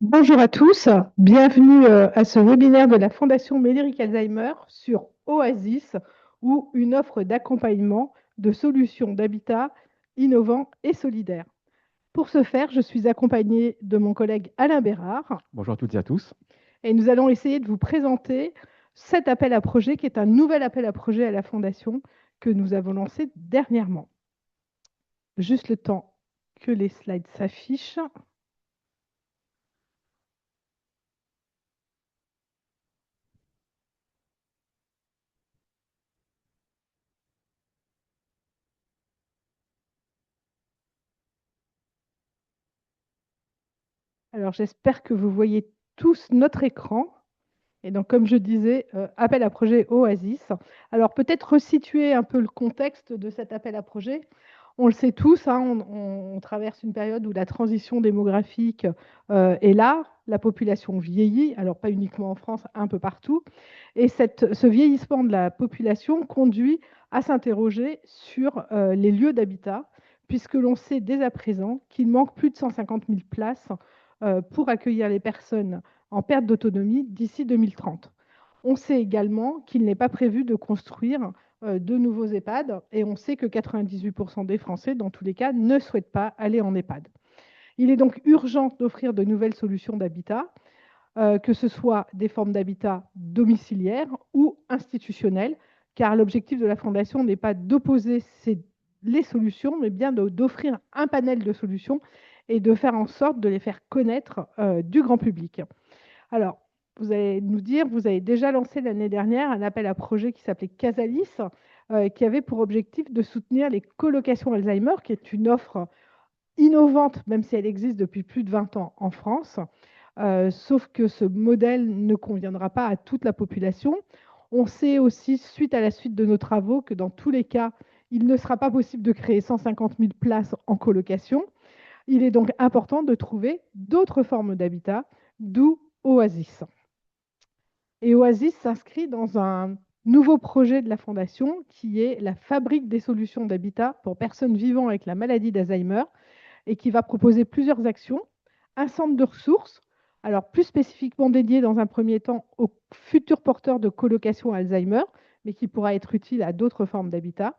Bonjour à tous, bienvenue à ce webinaire de la Fondation Médéric Alzheimer sur Oasis ou une offre d'accompagnement de solutions d'habitat innovants et solidaires. Pour ce faire, je suis accompagnée de mon collègue Alain Bérard Bonjour à toutes et à tous. et nous allons essayer de vous présenter cet appel à projet qui est un nouvel appel à projet à la Fondation que nous avons lancé dernièrement. Juste le temps que les slides s'affichent. Alors j'espère que vous voyez tous notre écran. Et donc, comme je disais, appel à projet Oasis. Alors, peut-être resituer un peu le contexte de cet appel à projet. On le sait tous, hein, on traverse une période où la transition démographique est là, la population vieillit, alors pas uniquement en France, un peu partout. Et ce vieillissement de la population conduit à s'interroger sur les lieux d'habitat, puisque l'on sait dès à présent qu'il manque plus de 150 000 places pour accueillir les personnes en perte d'autonomie d'ici 2030. On sait également qu'il n'est pas prévu de construire de nouveaux EHPAD et on sait que 98% des Français, dans tous les cas, ne souhaitent pas aller en EHPAD. Il est donc urgent d'offrir de nouvelles solutions d'habitat, que ce soit des formes d'habitat domiciliaires ou institutionnelles, car l'objectif de la Fondation n'est pas d'opposer les solutions, mais bien d'offrir un panel de solutions et de faire en sorte de les faire connaître du grand public. Alors, vous allez nous dire, vous avez déjà lancé l'année dernière un appel à projet qui s'appelait Casalis, qui avait pour objectif de soutenir les colocations Alzheimer, qui est une offre innovante, même si elle existe depuis plus de 20 ans en France, sauf que ce modèle ne conviendra pas à toute la population. On sait aussi, suite à la suite de nos travaux, que dans tous les cas, il ne sera pas possible de créer 150 000 places en colocation. Il est donc important de trouver d'autres formes d'habitat, d'où Oasis. Et Oasis s'inscrit dans un nouveau projet de la Fondation qui est la fabrique des solutions d'habitat pour personnes vivant avec la maladie d'Alzheimer et qui va proposer plusieurs actions. Un centre de ressources, alors plus spécifiquement dédié dans un premier temps aux futurs porteurs de colocation Alzheimer, mais qui pourra être utile à d'autres formes d'habitat.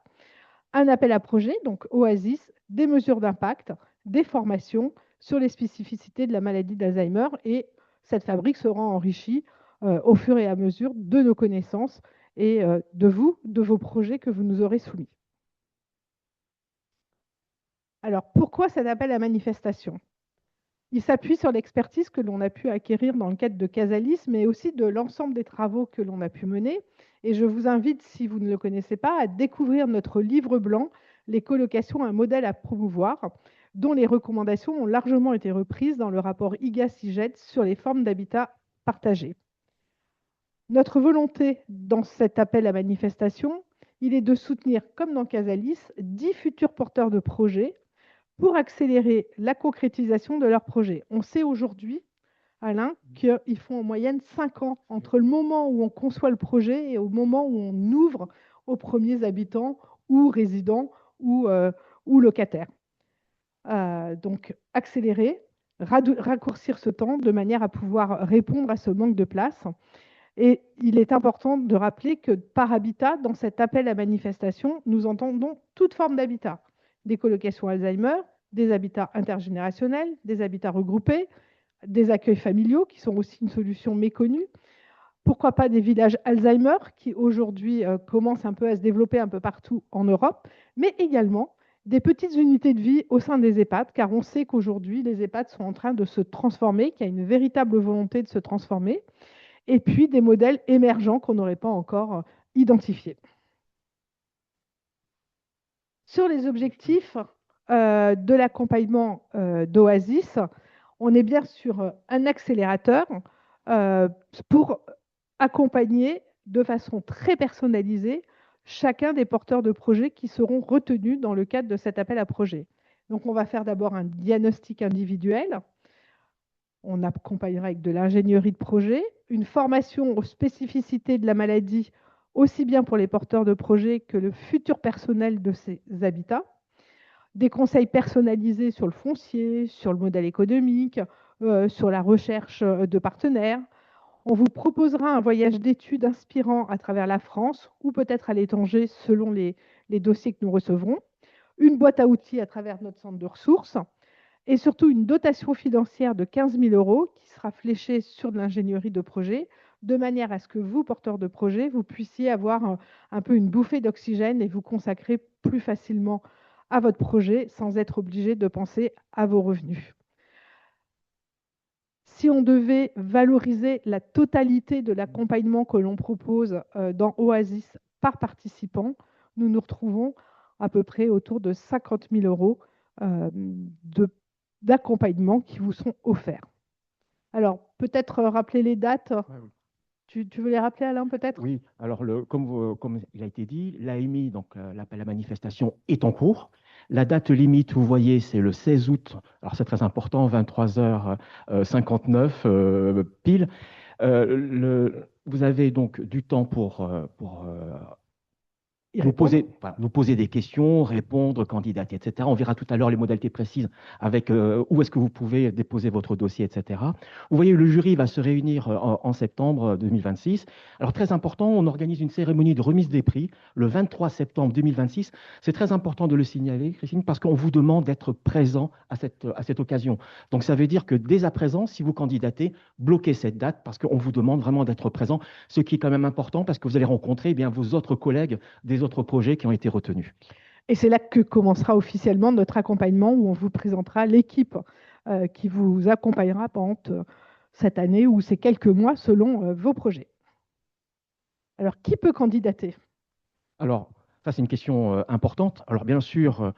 Un appel à projet, donc Oasis, des mesures d'impact, des formations sur les spécificités de la maladie d'Alzheimer et cette fabrique sera enrichie au fur et à mesure de nos connaissances et de vous, de vos projets que vous nous aurez soumis. Alors, pourquoi cet appel à manifestation? Il s'appuie sur l'expertise que l'on a pu acquérir dans le cadre de Casalis, mais aussi de l'ensemble des travaux que l'on a pu mener. Et je vous invite, si vous ne le connaissez pas, à découvrir notre livre blanc, Les colocations, un modèle à promouvoir, dont les recommandations ont largement été reprises dans le rapport IGA-CIGET sur les formes d'habitat partagées. Notre volonté dans cet appel à manifestation, il est de soutenir, comme dans Casalis, 10 futurs porteurs de projets pour accélérer la concrétisation de leurs projets. On sait aujourd'hui, Alain, qu'ils font en moyenne 5 ans entre le moment où on conçoit le projet et au moment où on ouvre aux premiers habitants ou résidents ou locataires. Donc, accélérer, raccourcir ce temps de manière à pouvoir répondre à ce manque de place. Et il est important de rappeler que par habitat, dans cet appel à manifestation, nous entendons toute forme d'habitat. Des colocations Alzheimer, des habitats intergénérationnels, des habitats regroupés, des accueils familiaux qui sont aussi une solution méconnue. Pourquoi pas des villages Alzheimer qui aujourd'hui commencent un peu à se développer un peu partout en Europe, mais également des petites unités de vie au sein des EHPAD, car on sait qu'aujourd'hui les EHPAD sont en train de se transformer, qu'il y a une véritable volonté de se transformer, et puis des modèles émergents qu'on n'aurait pas encore identifiés. Sur les objectifs de l'accompagnement d'Oasis, on est bien sur un accélérateur pour accompagner de façon très personnalisée chacun des porteurs de projets qui seront retenus dans le cadre de cet appel à projet. Donc, on va faire d'abord un diagnostic individuel. On accompagnera avec de l'ingénierie de projet, une formation aux spécificités de la maladie, aussi bien pour les porteurs de projets que le futur personnel de ces habitats, des conseils personnalisés sur le foncier, sur le modèle économique, sur la recherche de partenaires. On vous proposera un voyage d'études inspirant à travers la France ou peut-être à l'étranger selon les dossiers que nous recevrons, une boîte à outils à travers notre centre de ressources et surtout une dotation financière de 15 000 € qui sera fléchée sur de l'ingénierie de projet, de manière à ce que vous, porteurs de projet, vous puissiez avoir un peu une bouffée d'oxygène et vous consacrer plus facilement à votre projet sans être obligé de penser à vos revenus. Si on devait valoriser la totalité de l'accompagnement que l'on propose dans Oasis par participant, nous nous retrouvons à peu près autour de 50 000 € d'accompagnement qui vous sont offerts. Alors, peut-être rappeler les dates. Ouais, oui. Tu veux les rappeler, Alain, peut-être? Oui, alors comme il a été dit, l'AMI, donc l'appel à manifestation, est en cours. La date limite, vous voyez, c'est le 16 août. Alors c'est très important, 23h59 pile. Vous avez donc du temps pour Y répondre. nous poser des questions, répondre, candidater, etc. On verra tout à l'heure les modalités précises avec où est-ce que vous pouvez déposer votre dossier, etc. Vous voyez, le jury va se réunir en septembre 2026. Alors, très important, on organise une cérémonie de remise des prix le 23 septembre 2026. C'est très important de le signaler, Christine, parce qu'on vous demande d'être présent à cette occasion. Donc, ça veut dire que dès à présent, si vous candidatez, bloquez cette date parce qu'on vous demande vraiment d'être présent, ce qui est quand même important parce que vous allez rencontrer bien, vos autres collègues des autres projets qui ont été retenus. Et c'est là que commencera officiellement notre accompagnement où on vous présentera l'équipe qui vous accompagnera pendant cette année ou ces quelques mois selon vos projets. Alors, qui peut candidater? Alors, ça, c'est une question importante. Alors, bien sûr,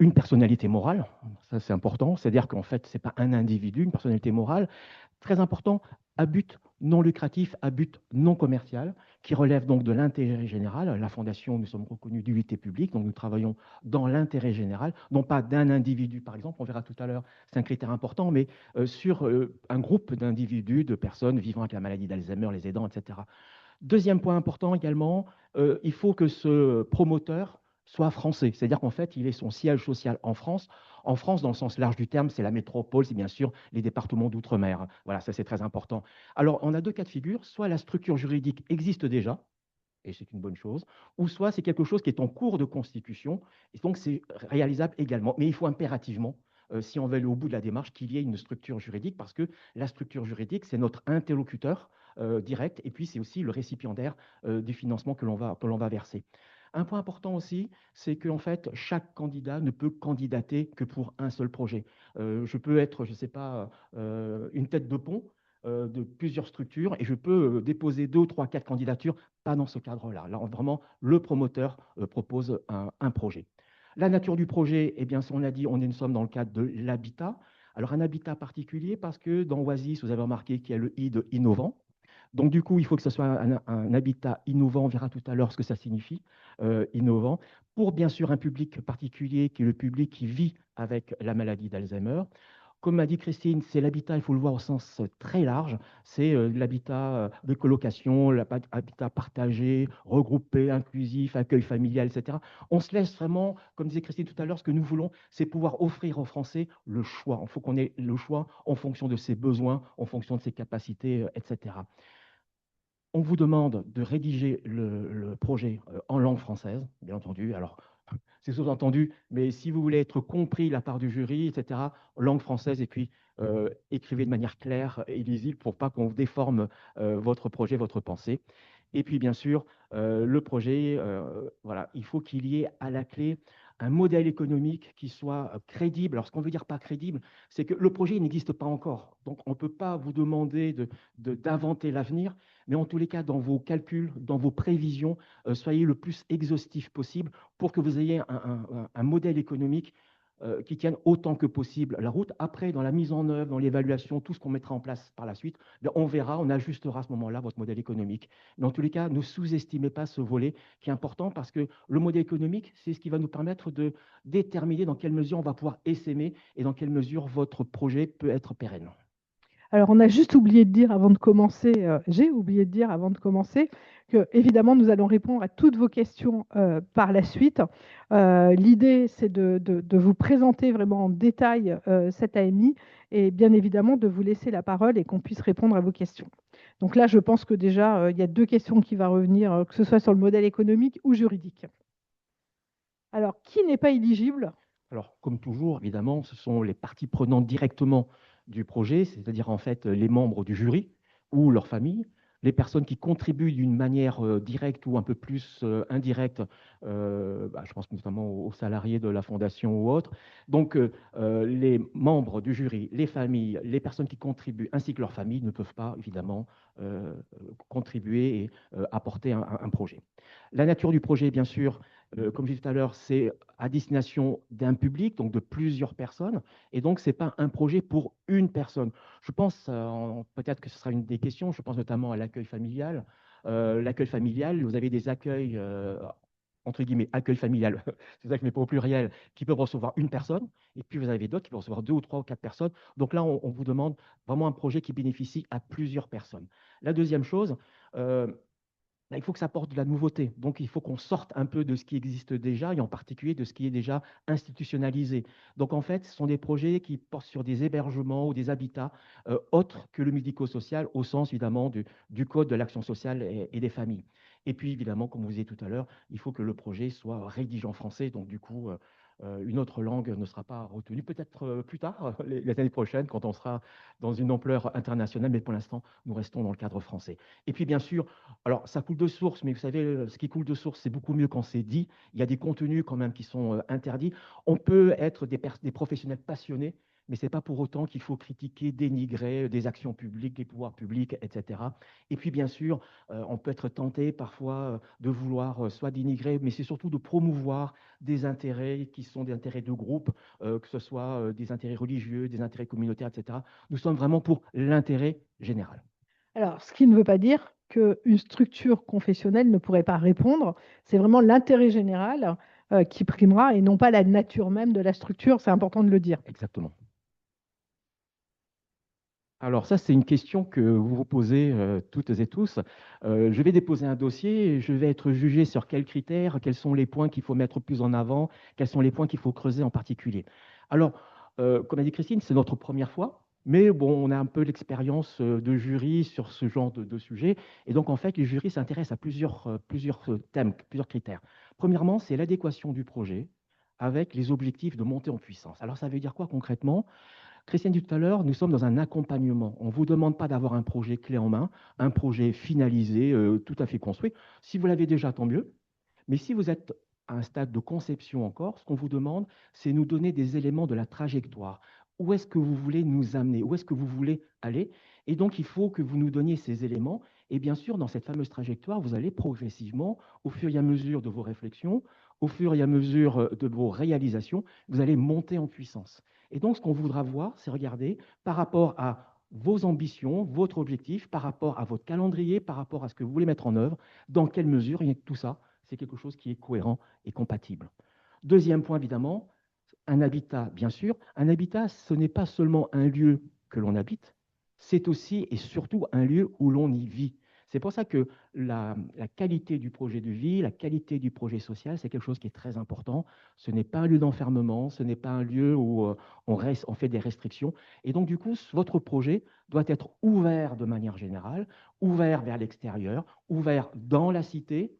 une personnalité morale, ça, c'est important. C'est-à-dire qu'en fait, ce n'est pas un individu, une personnalité morale. Très important, à but non lucratif, à but non commercial, qui relève donc de l'intérêt général. La Fondation, nous sommes reconnus d'utilité publique, donc nous travaillons dans l'intérêt général, non pas d'un individu, par exemple, on verra tout à l'heure, c'est un critère important, mais sur un groupe d'individus, de personnes vivant avec la maladie d'Alzheimer, les aidants, etc. Deuxième point important également, il faut que ce promoteur soit français. C'est-à-dire qu'en fait, il ait son siège social en France. En France, dans le sens large du terme, c'est la métropole, c'est bien sûr les départements d'outre-mer. Voilà, ça c'est très important. Alors, on a deux cas de figure. Soit la structure juridique existe déjà, et c'est une bonne chose, ou soit c'est quelque chose qui est en cours de constitution, et donc c'est réalisable également. Mais il faut impérativement, si on veut aller au bout de la démarche, qu'il y ait une structure juridique, parce que la structure juridique, c'est notre interlocuteur direct, et puis c'est aussi le récipiendaire du financement que l'on va verser. Un point important aussi, c'est qu'en fait, chaque candidat ne peut candidater que pour un seul projet. Je peux être, je ne sais pas, une tête de pont de plusieurs structures et je peux déposer 2, 3, 4 candidatures, pas dans ce cadre-là. Là, vraiment, le promoteur propose un projet. La nature du projet, eh bien, on a dit, nous sommes dans le cadre de l'habitat. Alors, un habitat particulier parce que dans Oasis, vous avez remarqué qu'il y a le I de innovant. Donc, du coup, il faut que ce soit un habitat innovant. On verra tout à l'heure ce que ça signifie, innovant, pour bien sûr un public particulier qui est le public qui vit avec la maladie d'Alzheimer. Comme m'a dit Christine, c'est l'habitat, il faut le voir au sens très large, c'est l'habitat de colocation, l'habitat partagé, regroupé, inclusif, accueil familial, etc. On se laisse vraiment, comme disait Christine tout à l'heure, ce que nous voulons, c'est pouvoir offrir aux Français le choix. Il faut qu'on ait le choix en fonction de ses besoins, en fonction de ses capacités, etc. On vous demande de rédiger le projet en langue française, bien entendu. Alors, c'est sous-entendu, mais si vous voulez être compris de la part du jury, etc., langue française, et puis écrivez de manière claire et lisible pour pas qu'on déforme votre projet, votre pensée. Et puis, bien sûr, le projet, voilà, il faut qu'il y ait à la clé un modèle économique qui soit crédible. Alors, ce qu'on veut dire pas crédible, c'est que le projet n'existe pas encore. Donc, on ne peut pas vous demander d'inventer l'avenir, mais en tous les cas, dans vos calculs, dans vos prévisions, soyez le plus exhaustif possible pour que vous ayez un modèle économique qui tienne autant que possible la route. Après, dans la mise en œuvre, dans l'évaluation, tout ce qu'on mettra en place par la suite, on verra, on ajustera à ce moment-là votre modèle économique. Mais en tous les cas, ne sous-estimez pas ce volet qui est important parce que le modèle économique, c'est ce qui va nous permettre de déterminer dans quelle mesure on va pouvoir essaimer et dans quelle mesure votre projet peut être pérenne. Alors, on a juste oublié de dire avant de commencer, j'ai oublié de dire avant de commencer, que évidemment, nous allons répondre à toutes vos questions par la suite. L'idée, c'est de vous présenter vraiment en détail cette AMI et bien évidemment de vous laisser la parole et qu'on puisse répondre à vos questions. Donc là, je pense que déjà, il y a deux questions qui vont revenir, que ce soit sur le modèle économique ou juridique. Alors, qui n'est pas éligible? Alors, comme toujours, évidemment, ce sont les parties prenantes directement du projet, c'est-à-dire en fait les membres du jury ou leurs familles, les personnes qui contribuent d'une manière directe ou un peu plus indirecte, je pense notamment aux salariés de la fondation ou autres. Donc, les membres du jury, les familles, les personnes qui contribuent, ainsi que leurs familles, ne peuvent pas, évidemment, contribuer et apporter un projet. La nature du projet, bien sûr, comme je disais tout à l'heure, c'est à destination d'un public, donc de plusieurs personnes, et donc ce n'est pas un projet pour une personne. Je pense, peut-être que ce sera une des questions, je pense notamment à l'accueil familial. L'accueil familial, vous avez des accueils, entre guillemets, accueil familial, c'est ça que je mets pas au pluriel, qui peuvent recevoir une personne, et puis vous avez d'autres qui peuvent recevoir deux ou trois ou quatre personnes. Donc là, on vous demande vraiment un projet qui bénéficie à plusieurs personnes. La deuxième chose, il faut que ça apporte de la nouveauté. Donc, il faut qu'on sorte un peu de ce qui existe déjà et en particulier de ce qui est déjà institutionnalisé. Donc, en fait, ce sont des projets qui portent sur des hébergements ou des habitats autres que le médico-social au sens, évidemment, du Code de l'action sociale et des familles. Et puis, évidemment, comme vous disiez tout à l'heure, il faut que le projet soit rédigé en français. Donc, du coup, une autre langue ne sera pas retenue. Peut-être plus tard, les années prochaines, quand on sera dans une ampleur internationale. Mais pour l'instant, nous restons dans le cadre français. Et puis, bien sûr, alors, ça coule de source, mais vous savez, ce qui coule de source, c'est beaucoup mieux quand c'est dit. Il y a des contenus quand même qui sont interdits. On peut être des professionnels passionnés, mais ce n'est pas pour autant qu'il faut critiquer, dénigrer des actions publiques, des pouvoirs publics, etc. Et puis, bien sûr, on peut être tenté parfois de vouloir soit dénigrer, mais c'est surtout de promouvoir des intérêts qui sont des intérêts de groupe, que ce soit des intérêts religieux, des intérêts communautaires, etc. Nous sommes vraiment pour l'intérêt général. Alors, ce qui ne veut pas dire qu'une structure confessionnelle ne pourrait pas répondre. C'est vraiment l'intérêt général qui primera et non pas la nature même de la structure. C'est important de le dire. Exactement. Alors ça, c'est une question que vous vous posez toutes et tous. Je vais déposer un dossier et je vais être jugé sur quels critères, quels sont les points qu'il faut mettre plus en avant, quels sont les points qu'il faut creuser en particulier. Alors, comme a dit Christine, c'est notre première fois, mais bon, on a un peu l'expérience de jury sur ce genre de sujet. Et donc, en fait, les jurys s'intéressent à plusieurs thèmes, plusieurs critères. Premièrement, c'est l'adéquation du projet avec les objectifs de montée en puissance. Alors, ça veut dire quoi concrètement? Christiane dit tout à l'heure, nous sommes dans un accompagnement. On ne vous demande pas d'avoir un projet clé en main, un projet finalisé, tout à fait construit. Si vous l'avez déjà, tant mieux. Mais si vous êtes à un stade de conception encore, ce qu'on vous demande, c'est nous donner des éléments de la trajectoire. Où est-ce que vous voulez nous amener? Où est-ce que vous voulez aller? Et donc, il faut que vous nous donniez ces éléments. Et bien sûr, dans cette fameuse trajectoire, vous allez progressivement, au fur et à mesure de vos réflexions, au fur et à mesure de vos réalisations, vous allez monter en puissance. Et donc, ce qu'on voudra voir, c'est regarder par rapport à vos ambitions, votre objectif, par rapport à votre calendrier, par rapport à ce que vous voulez mettre en œuvre, dans quelle mesure, et tout ça, c'est quelque chose qui est cohérent et compatible. Deuxième point, évidemment, un habitat, bien sûr. Un habitat, ce n'est pas seulement un lieu que l'on habite, c'est aussi et surtout un lieu où l'on y vit. C'est pour ça que la qualité du projet de vie, la qualité du projet social, c'est quelque chose qui est très important. Ce n'est pas un lieu d'enfermement, ce n'est pas un lieu où on fait des restrictions. Et donc, du coup, votre projet doit être ouvert de manière générale, ouvert vers l'extérieur, ouvert dans la cité,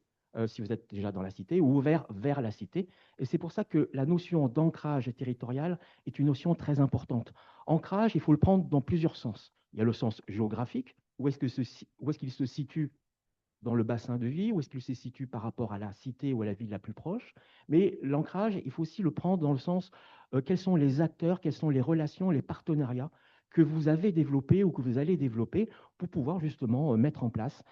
si vous êtes déjà dans la cité, ou ouvert vers la cité. Et c'est pour ça que la notion d'ancrage territorial est une notion très importante. Ancrage, il faut le prendre dans plusieurs sens. Il y a le sens géographique, où est-ce qu'il se situe dans le bassin de vie, où est-ce qu'il se situe par rapport à la cité ou à la ville la plus proche. Mais l'ancrage, il faut aussi le prendre dans le sens quels sont les acteurs, quelles sont les relations, les partenariats que vous avez développés ou que vous allez développer pour pouvoir justement mettre en place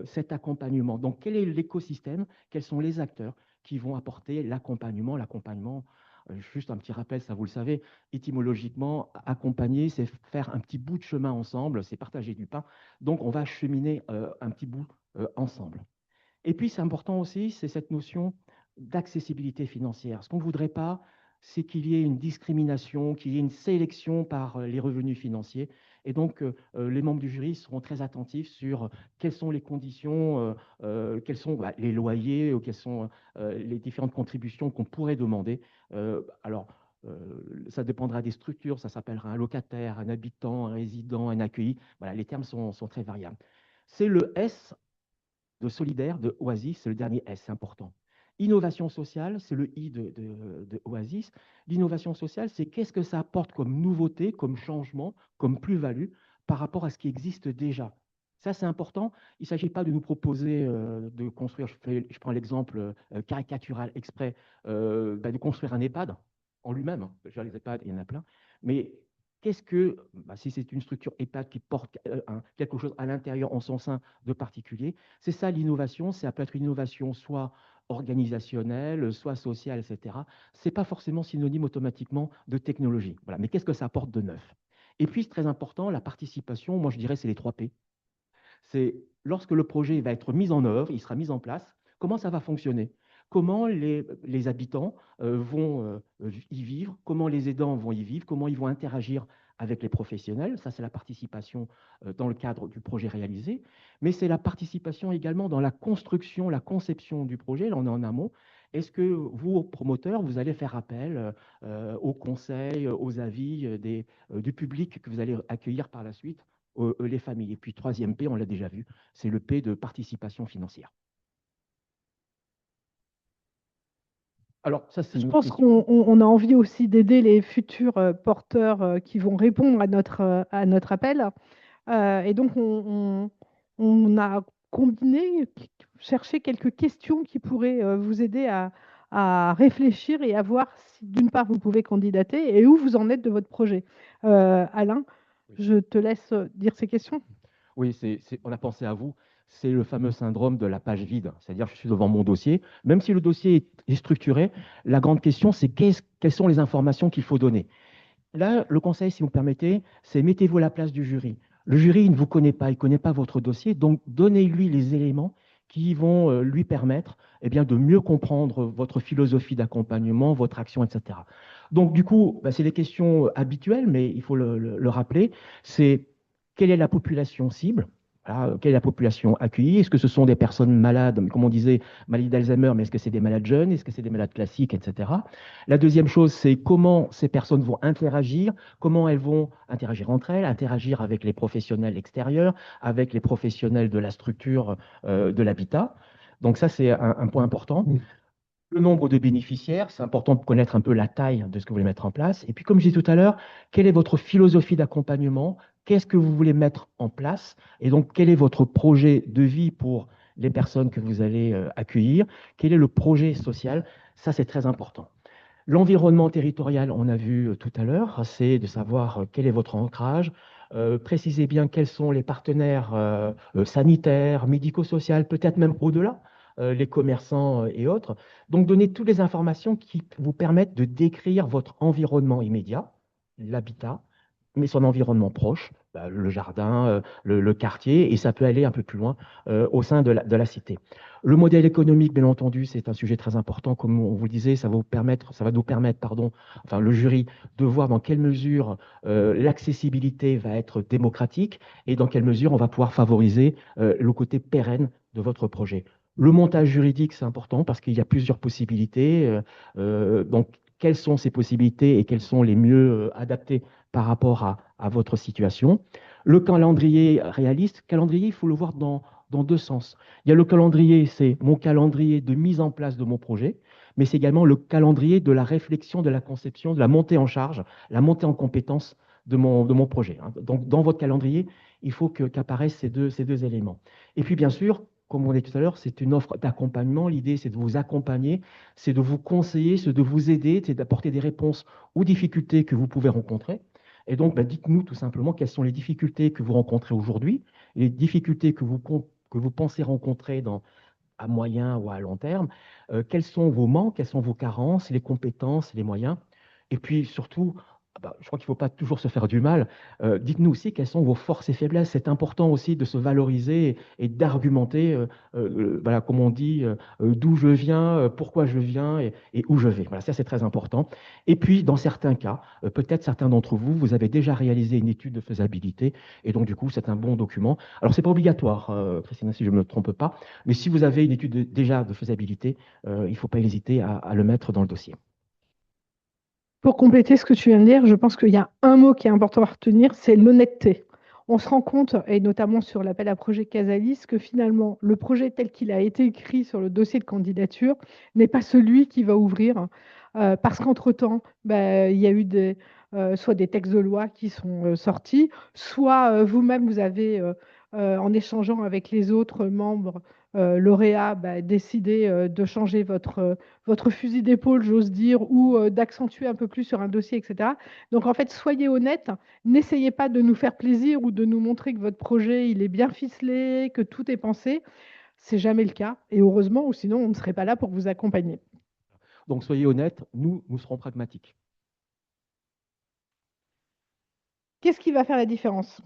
cet accompagnement. Donc, quel est l'écosystème? Quels sont les acteurs qui vont apporter l'accompagnement? L'accompagnement, juste un petit rappel, ça vous le savez, étymologiquement, accompagner, c'est faire un petit bout de chemin ensemble, c'est partager du pain. Donc, on va cheminer un petit bout ensemble. Et puis, c'est important aussi, c'est cette notion d'accessibilité financière. Ce qu'on ne voudrait pas, c'est qu'il y ait une discrimination, qu'il y ait une sélection par les revenus financiers. Et donc, les membres du jury seront très attentifs sur quelles sont les conditions, quels sont les loyers, ou quelles sont les différentes contributions qu'on pourrait demander. Alors, ça dépendra des structures, ça s'appellera un locataire, un habitant, un résident, un accueilli. Voilà, les termes sont très variables. C'est le S de solidaire de Oasis, c'est le dernier S, c'est important. Innovation sociale, c'est le I de Oasis. L'innovation sociale, c'est qu'est-ce que ça apporte comme nouveauté, comme changement, comme plus-value par rapport à ce qui existe déjà. Ça, c'est important. Il ne s'agit pas de nous proposer de construire, je prends l'exemple caricatural exprès, de construire un EHPAD en lui-même. Hein. Les EHPAD, il y en a plein. Mais qu'est-ce que, si c'est une structure EHPAD qui porte quelque chose à l'intérieur en son sein de particulier, c'est ça l'innovation. Ça peut être une innovation soit organisationnelle, soit sociale, etc. Ce n'est pas forcément synonyme automatiquement de technologie. Voilà. Mais qu'est-ce que ça apporte de neuf? Et puis, c'est très important, la participation, moi je dirais c'est les 3 P. C'est lorsque le projet va être mis en œuvre, il sera mis en place, comment ça va fonctionner? Comment les habitants vont y vivre? Comment les aidants vont y vivre? Comment ils vont interagir avec les professionnels? Ça, c'est la participation dans le cadre du projet réalisé. Mais c'est la participation également dans la construction, la conception du projet. Là, on est en amont. Est-ce que vous, promoteurs, vous allez faire appel aux conseils, aux avis du public que vous allez accueillir par la suite, les familles? Et puis, troisième P, on l'a déjà vu, c'est le P de participation financière. Alors, ça, c'est Je une autre pense question. qu'on a envie aussi d'aider les futurs porteurs qui vont répondre à notre appel. Et donc, on a combiné, cherché quelques questions qui pourraient vous aider à réfléchir et à voir si, d'une part, vous pouvez candidater et où vous en êtes de votre projet. Alain, Oui, je te laisse dire ces questions. oui, on a pensé à vous. C'est le fameux syndrome de la page vide. C'est-à-dire, je suis devant mon dossier. Même si le dossier est structuré, la grande question, c'est quelles sont les informations qu'il faut donner. Là, le conseil, si vous me permettez, c'est mettez-vous à la place du jury. Le jury, il ne vous connaît pas, il ne connaît pas votre dossier, donc donnez-lui les éléments qui vont lui permettre de mieux comprendre votre philosophie d'accompagnement, votre action, etc. Donc, du coup, c'est des questions habituelles, mais il faut le rappeler. C'est quelle est la population cible? Voilà, quelle est la population accueillie? Est-ce que ce sont des personnes malades, comme on disait, maladies d'Alzheimer, mais est-ce que c'est des malades jeunes? Est-ce que c'est des malades classiques, etc. La deuxième chose, c'est comment ces personnes vont interagir, comment elles vont interagir entre elles, interagir avec les professionnels extérieurs, avec les professionnels de la structure de l'habitat. Donc ça, c'est un point important. Le nombre de bénéficiaires, c'est important de connaître un peu la taille de ce que vous voulez mettre en place. Et puis, comme je disais tout à l'heure, quelle est votre philosophie d'accompagnement? Qu'est-ce que vous voulez mettre en place? Et donc, quel est votre projet de vie pour les personnes que vous allez accueillir? Quel est le projet social? Ça, c'est très important. L'environnement territorial, on a vu tout à l'heure, c'est de savoir quel est votre ancrage, précisez bien quels sont les partenaires sanitaires, médico-sociaux, peut-être même au-delà, les commerçants et autres. Donc, donnez toutes les informations qui vous permettent de décrire votre environnement immédiat, l'habitat, mais son environnement proche, le jardin, le quartier, et ça peut aller un peu plus loin au sein de la cité. Le modèle économique, bien entendu, c'est un sujet très important. Comme on vous le disait, ça va nous permettre, pardon, enfin le jury, de voir dans quelle mesure l'accessibilité va être démocratique et dans quelle mesure on va pouvoir favoriser le côté pérenne de votre projet. Le montage juridique, c'est important parce qu'il y a plusieurs possibilités. Donc, quelles sont ces possibilités et quelles sont les mieux adaptées par rapport à votre situation? Le calendrier réaliste, calendrier, il faut le voir dans deux sens. Il y a le calendrier, c'est mon calendrier de mise en place de mon projet, mais c'est également le calendrier de la réflexion, de la conception, de la montée en charge, la montée en compétence de mon projet. Donc, dans votre calendrier, il faut qu'apparaissent ces deux éléments. Et puis, bien sûr, comme on dit tout à l'heure, c'est une offre d'accompagnement. L'idée, c'est de vous accompagner, c'est de vous conseiller, c'est de vous aider, c'est d'apporter des réponses aux difficultés que vous pouvez rencontrer. Et donc, dites-nous tout simplement quelles sont les difficultés que vous rencontrez aujourd'hui, les difficultés que vous pensez rencontrer à moyen ou à long terme, quels sont vos manques, quelles sont vos carences, les compétences, les moyens, et puis surtout, Ah bah, je crois qu'il ne faut pas toujours se faire du mal. Dites-nous aussi quelles sont vos forces et faiblesses. C'est important aussi de se valoriser et d'argumenter, voilà, comme on dit, d'où je viens, pourquoi je viens et où je vais. Voilà, ça c'est très important. Et puis, dans certains cas, peut-être certains d'entre vous, vous avez déjà réalisé une étude de faisabilité et donc du coup, c'est un bon document. Alors, c'est pas obligatoire, Christina, si je ne me trompe pas, mais si vous avez une étude déjà de faisabilité, il ne faut pas hésiter à le mettre dans le dossier. Pour compléter ce que tu viens de dire, je pense qu'il y a un mot qui est important à retenir, c'est l'honnêteté. On se rend compte, et notamment sur l'appel à projet Casalis, que finalement, le projet tel qu'il a été écrit sur le dossier de candidature n'est pas celui qui va ouvrir, parce qu'entre-temps, bah, il y a eu soit des textes de loi qui sont sortis, soit vous-même, vous avez, en échangeant avec les autres membres lauréats, bah, décidé de changer votre fusil d'épaule, j'ose dire, ou d'accentuer un peu plus sur un dossier, etc. Donc en fait, soyez honnête, n'essayez pas de nous faire plaisir ou de nous montrer que votre projet, il est bien ficelé, que tout est pensé. C'est jamais le cas, et heureusement, ou sinon on ne serait pas là pour vous accompagner. Donc, soyez honnêtes, nous serons pragmatiques. Qu'est-ce qui va faire la différence?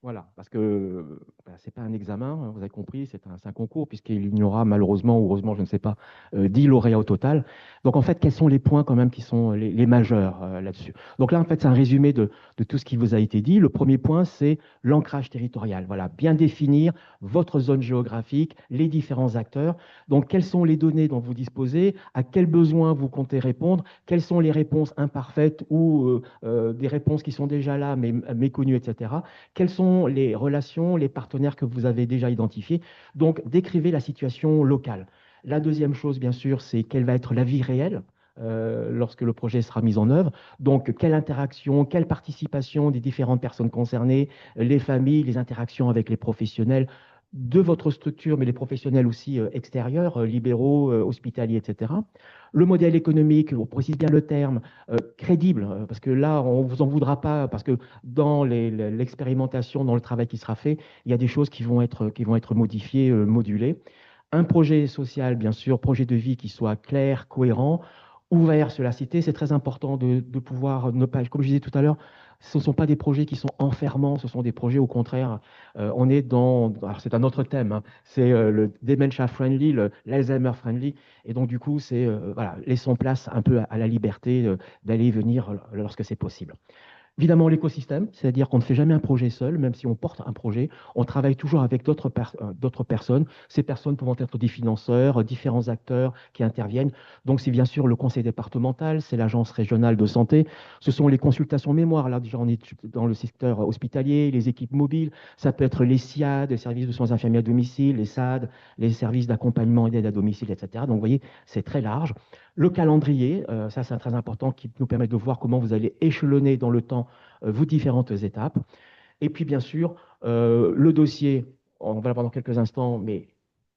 Voilà, parce que ce n'est pas un examen, hein, vous avez compris, c'est un concours, puisqu'il y aura malheureusement ou heureusement, je ne sais pas, 10 lauréats au total. Donc en fait, quels sont les points quand même qui sont les majeurs là-dessus? Donc là, en fait, c'est un résumé de tout ce qui vous a été dit. Le premier point, c'est l'ancrage territorial. Voilà, bien définir votre zone géographique, les différents acteurs. Donc quelles sont les données dont vous disposez, à quels besoins vous comptez répondre, quelles sont les réponses imparfaites ou des réponses qui sont déjà là mais méconnues, etc. Quelles sont les relations, les partenaires que vous avez déjà identifiés? Donc, décrivez la situation locale. La deuxième chose, bien sûr, c'est quelle va être la vie réelle lorsque le projet sera mis en œuvre. Donc, quelle interaction, quelle participation des différentes personnes concernées, les familles, les interactions avec les professionnels de votre structure, mais les professionnels aussi extérieurs, libéraux, hospitaliers, etc. Le modèle économique, on précise bien le terme, crédible, parce que là, on ne vous en voudra pas, parce que dans l'expérimentation, dans le travail qui sera fait, il y a des choses qui vont être modifiées, modulées. Un projet social, bien sûr, projet de vie qui soit clair, cohérent, ouvert sur la cité. C'est très important de pouvoir ne pas, comme je disais tout à l'heure, ce ne sont pas des projets qui sont enfermants, ce sont des projets au contraire. On est dans, alors c'est un autre thème, hein, c'est le dementia friendly, l'Alzheimer friendly. Et donc, du coup, c'est, voilà, laissons place un peu à la liberté d'aller et venir lorsque c'est possible. Évidemment, l'écosystème, c'est-à-dire qu'on ne fait jamais un projet seul, même si on porte un projet, on travaille toujours avec d'autres personnes. Ces personnes pouvant être des financeurs, différents acteurs qui interviennent. Donc, c'est bien sûr le conseil départemental, c'est l'agence régionale de santé, ce sont les consultations mémoire, là déjà on est dans le secteur hospitalier, les équipes mobiles, ça peut être les SIAD, les services de soins infirmiers à domicile, les SAD, les services d'accompagnement et d'aide à domicile, etc. Donc, vous voyez, c'est très large. Le calendrier, ça c'est très important, qui nous permet de voir comment vous allez échelonner dans le temps vos différentes étapes. Et puis, bien sûr, le dossier, on va le voir dans quelques instants, mais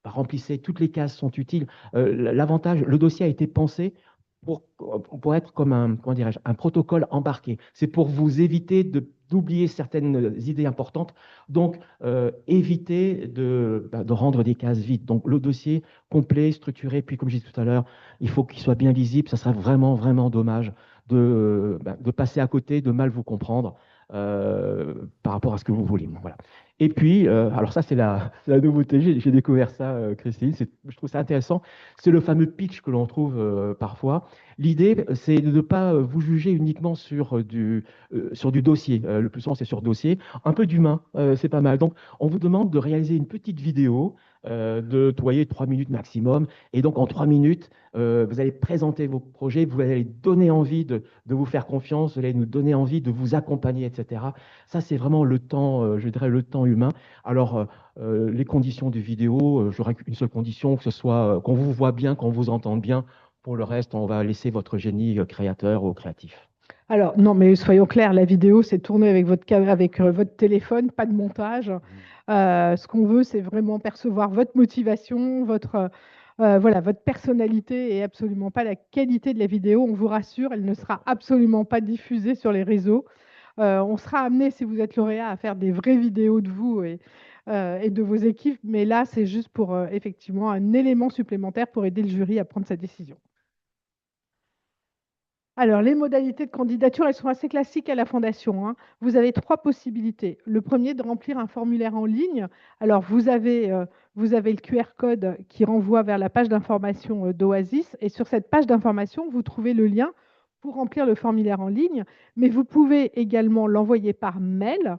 remplissez, toutes les cases sont utiles. L'avantage, le dossier a été pensé pour être comme un, comment dirais-je, un protocole embarqué. C'est pour vous éviter d'oublier certaines idées importantes. Donc, évitez de rendre des cases vides. Donc, le dossier complet, structuré, puis comme je disais tout à l'heure, il faut qu'il soit bien lisible. Ça sera vraiment, vraiment dommage de passer à côté, de mal vous comprendre par rapport à ce que vous voulez. Voilà. Et puis, alors ça, c'est la nouveauté, j'ai découvert ça, Christine, je trouve ça intéressant. C'est le fameux pitch que l'on trouve parfois. L'idée, c'est de ne pas vous juger uniquement sur du dossier. Le plus souvent, c'est sur dossier. Un peu d'humain, c'est pas mal. Donc, on vous demande de réaliser une petite vidéo de, vous voyez, 3 minutes maximum. Et donc, en 3 minutes, vous allez présenter vos projets, vous allez donner envie de vous faire confiance, vous allez nous donner envie de vous accompagner, etc. Ça, c'est vraiment le temps, je dirais, le temps humain. Alors, les conditions de vidéo, j'aurais qu'une seule condition, que ce soit qu'on vous voit bien, qu'on vous entende bien. Pour le reste, on va laisser votre génie créateur ou créatif. Alors, non, mais soyons clairs, la vidéo, c'est tourné avec avec votre téléphone, pas de montage. Ce qu'on veut, c'est vraiment percevoir votre motivation, voilà, votre personnalité et absolument pas la qualité de la vidéo. On vous rassure, elle ne sera absolument pas diffusée sur les réseaux. On sera amené, si vous êtes lauréat, à faire des vraies vidéos de vous et de vos équipes, mais là, c'est juste pour effectivement un élément supplémentaire pour aider le jury à prendre sa décision. Alors, les modalités de candidature, elles sont assez classiques à la Fondation, hein. Vous avez trois possibilités. Le premier, de remplir un formulaire en ligne. Alors, vous avez le QR code qui renvoie vers la page d'information d'Oasis. Et sur cette page d'information, vous trouvez le lien pour remplir le formulaire en ligne. Mais vous pouvez également l'envoyer par mail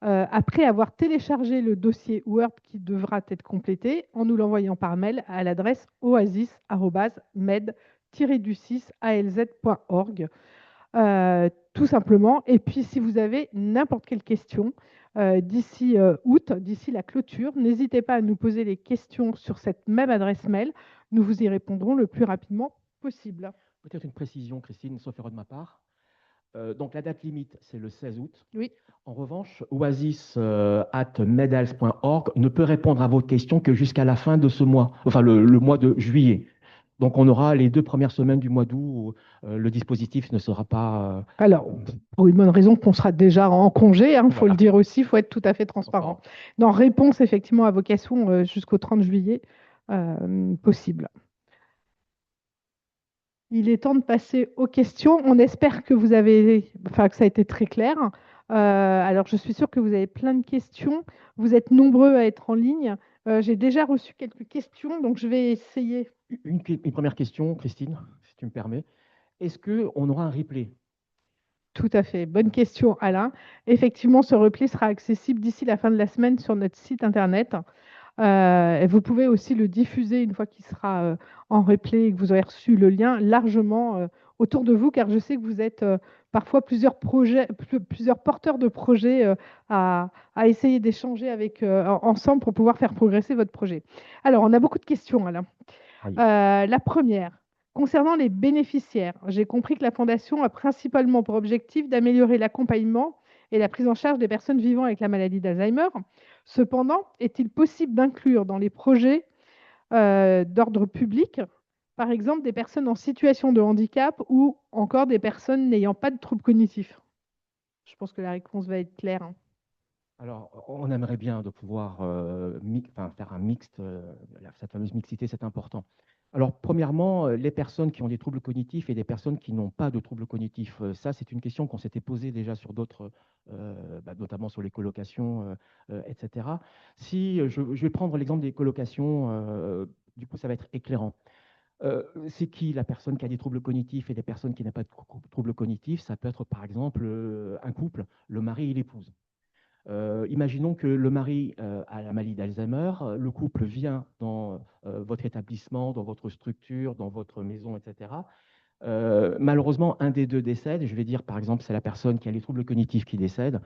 après avoir téléchargé le dossier Word qui devra être complété en nous l'envoyant par mail à l'adresse oasis-med-du6alz.org. Tout simplement. Et puis, si vous avez n'importe quelle question d'ici août, d'ici la clôture, n'hésitez pas à nous poser les questions sur cette même adresse mail. Nous vous y répondrons le plus rapidement possible. Peut-être une précision, Christine, sauf erreur de ma part. Donc la date limite, c'est le 16 août. Oui. En revanche, oasis@medals.org ne peut répondre à vos questions que jusqu'à la fin de ce mois, enfin le mois de juillet. Donc on aura les 2 premières semaines du mois d'août où le dispositif ne sera pas… Alors, pour une bonne raison qu'on sera déjà en congé, il faut Voilà. le dire aussi, il faut être tout à fait transparent. Dans réponse effectivement à vos questions jusqu'au 30 juillet possible. Il est temps de passer aux questions. On espère que que ça a été très clair. Alors, je suis sûre que vous avez plein de questions. Vous êtes nombreux à être en ligne. J'ai déjà reçu quelques questions, donc je vais essayer. Une première question, Christine, si tu me permets. Est-ce qu'on aura un replay? Tout à fait. Bonne question, Alain. Effectivement, ce repli sera accessible d'ici la fin de la semaine sur notre site internet. Et vous pouvez aussi le diffuser une fois qu'il sera en replay et que vous aurez reçu le lien largement autour de vous, car je sais que vous êtes parfois plusieurs porteurs de projets à essayer d'échanger ensemble pour pouvoir faire progresser votre projet. Alors, on a beaucoup de questions, Alain. Oui. La première, concernant les bénéficiaires, j'ai compris que la Fondation a principalement pour objectif d'améliorer l'accompagnement et la prise en charge des personnes vivant avec la maladie d'Alzheimer. Cependant, est-il possible d'inclure dans les projets d'ordre public, par exemple, des personnes en situation de handicap ou encore des personnes n'ayant pas de troubles cognitifs? Je pense que la réponse va être claire, hein. Alors, on aimerait bien de pouvoir faire un mixte, cette fameuse mixité, c'est important. Alors, premièrement, les personnes qui ont des troubles cognitifs et des personnes qui n'ont pas de troubles cognitifs, ça, c'est une question qu'on s'était posée déjà sur d'autres, notamment sur les colocations, etc. Si je vais prendre l'exemple des colocations, du coup, ça va être éclairant. C'est qui la personne qui a des troubles cognitifs et des personnes qui n'ont pas de troubles cognitifs? Ça peut être, par exemple, un couple, le mari et l'épouse. Imaginons que le mari a la maladie d'Alzheimer, le couple vient dans votre établissement, dans votre structure, dans votre maison, etc. Malheureusement, un des deux décède. Je vais dire, par exemple, c'est la personne qui a les troubles cognitifs qui décède.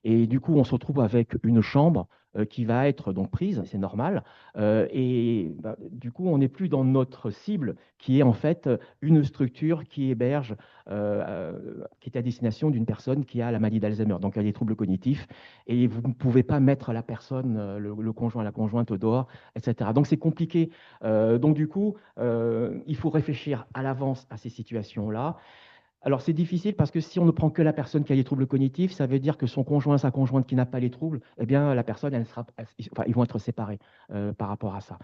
Et du coup, on se retrouve avec une chambre qui va être donc prise, c'est normal. Du coup, on n'est plus dans notre cible, qui est en fait une structure qui héberge, qui est à destination d'une personne qui a la maladie d'Alzheimer, donc elle a des troubles cognitifs. Et vous ne pouvez pas mettre la personne, le conjoint, la conjointe dehors, etc. Donc c'est compliqué. Donc du coup, il faut réfléchir à l'avance à ces situations-là. Alors c'est difficile parce que si on ne prend que la personne qui a les troubles cognitifs, ça veut dire que son conjoint, sa conjointe qui n'a pas les troubles, eh bien la personne, ils vont être séparés par rapport à ça.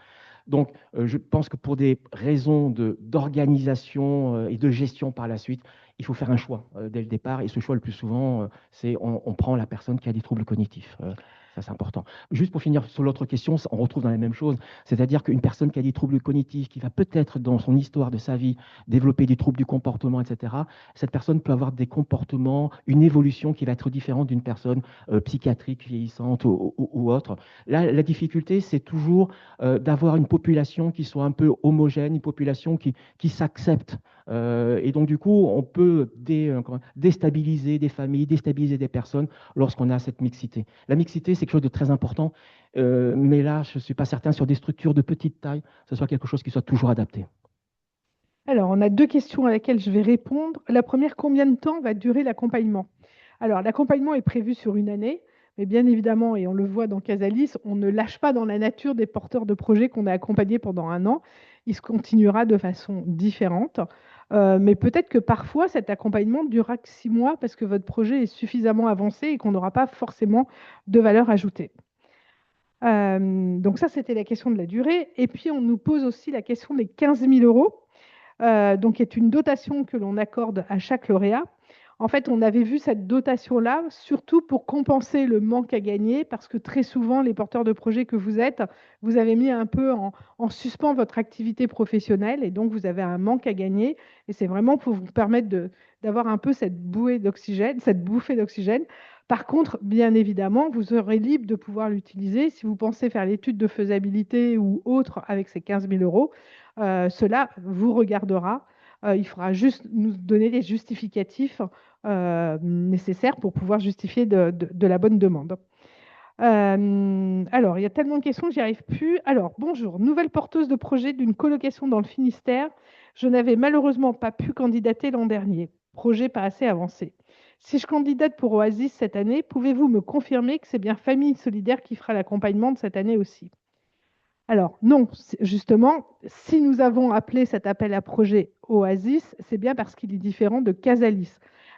Donc je pense que pour des raisons d'organisation et de gestion par la suite, il faut faire un choix dès le départ. Et ce choix, le plus souvent, c'est on prend la personne qui a des troubles cognitifs. Ça, c'est important. Juste pour finir sur l'autre question, on retrouve dans la même chose, c'est-à-dire qu'une personne qui a des troubles cognitifs, qui va peut-être dans son histoire de sa vie développer des troubles du comportement, etc., cette personne peut avoir des comportements, une évolution qui va être différente d'une personne psychiatrique, vieillissante ou autre. Là, la difficulté, c'est toujours d'avoir une population qui soit un peu homogène, une population qui s'accepte. Et donc, du coup, on peut déstabiliser des familles, déstabiliser des personnes lorsqu'on a cette mixité. La mixité, c'est quelque chose de très important, mais là, je ne suis pas certain sur des structures de petite taille, ce soit quelque chose qui soit toujours adapté. Alors, on a deux questions à laquelle je vais répondre. La première, combien de temps va durer l'accompagnement? Alors, l'accompagnement est prévu sur une année, mais bien évidemment, et on le voit dans Casalis, on ne lâche pas dans la nature des porteurs de projets qu'on a accompagnés pendant un an. Il se continuera de façon différente. Mais peut-être que parfois, cet accompagnement durera que 6 mois parce que votre projet est suffisamment avancé et qu'on n'aura pas forcément de valeur ajoutée. Donc ça, c'était la question de la durée. Et puis, on nous pose aussi la question des 15 000 euros. donc est une dotation que l'on accorde à chaque lauréat. En fait, on avait vu cette dotation-là surtout pour compenser le manque à gagner, parce que très souvent, les porteurs de projets que vous êtes, vous avez mis un peu en suspens votre activité professionnelle, et donc vous avez un manque à gagner, et c'est vraiment pour vous permettre d'avoir un peu cette bouffée d'oxygène, cette bouffée d'oxygène. Par contre, bien évidemment, vous serez libre de pouvoir l'utiliser si vous pensez faire l'étude de faisabilité ou autre avec ces 15 000 euros. Cela vous regardera. Il faudra juste nous donner les justificatifs nécessaires pour pouvoir justifier de la bonne demande. Alors, il y a tellement de questions que j'y arrive plus. Alors, bonjour, nouvelle porteuse de projet d'une colocation dans le Finistère. Je n'avais malheureusement pas pu candidater l'an dernier. Projet pas assez avancé. Si je candidate pour Oasis cette année, pouvez-vous me confirmer que c'est bien Famille Solidaire qui fera l'accompagnement de cette année aussi? Alors non, justement, si nous avons appelé cet appel à projet Oasis, c'est bien parce qu'il est différent de Casalis.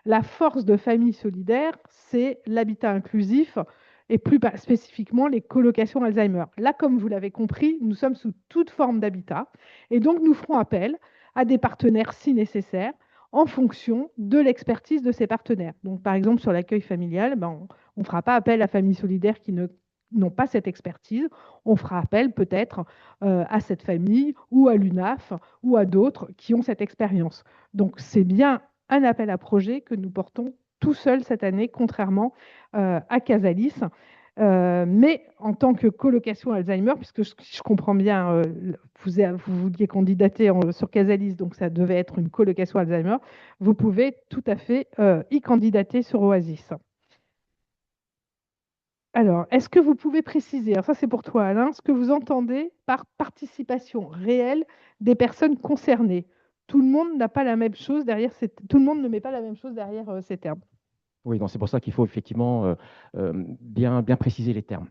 La force de Famille Solidaire, c'est l'habitat inclusif et plus spécifiquement les colocations Alzheimer. Là, comme vous l'avez compris, nous sommes sous toute forme d'habitat et donc nous ferons appel à des partenaires si nécessaire en fonction de l'expertise de ces partenaires. Donc, par exemple, sur l'accueil familial, on ne fera pas appel à Famille Solidaire qui n'ont pas cette expertise. On fera appel peut-être à cette famille ou à l'UNAF ou à d'autres qui ont cette expérience. Donc, c'est bien un appel à projet que nous portons tout seul cette année, contrairement à Casalis. Mais en tant que colocation Alzheimer, puisque je comprends bien, vous vouliez candidater sur Casalis, donc ça devait être une colocation Alzheimer, vous pouvez tout à fait y candidater sur Oasis. Alors, est-ce que vous pouvez préciser, alors ça c'est pour toi Alain, ce que vous entendez par participation réelle des personnes concernées? Tout le monde n'a pas la même chose derrière tout le monde ne met pas la même chose derrière ces termes. Oui, c'est pour ça qu'il faut effectivement bien préciser les termes.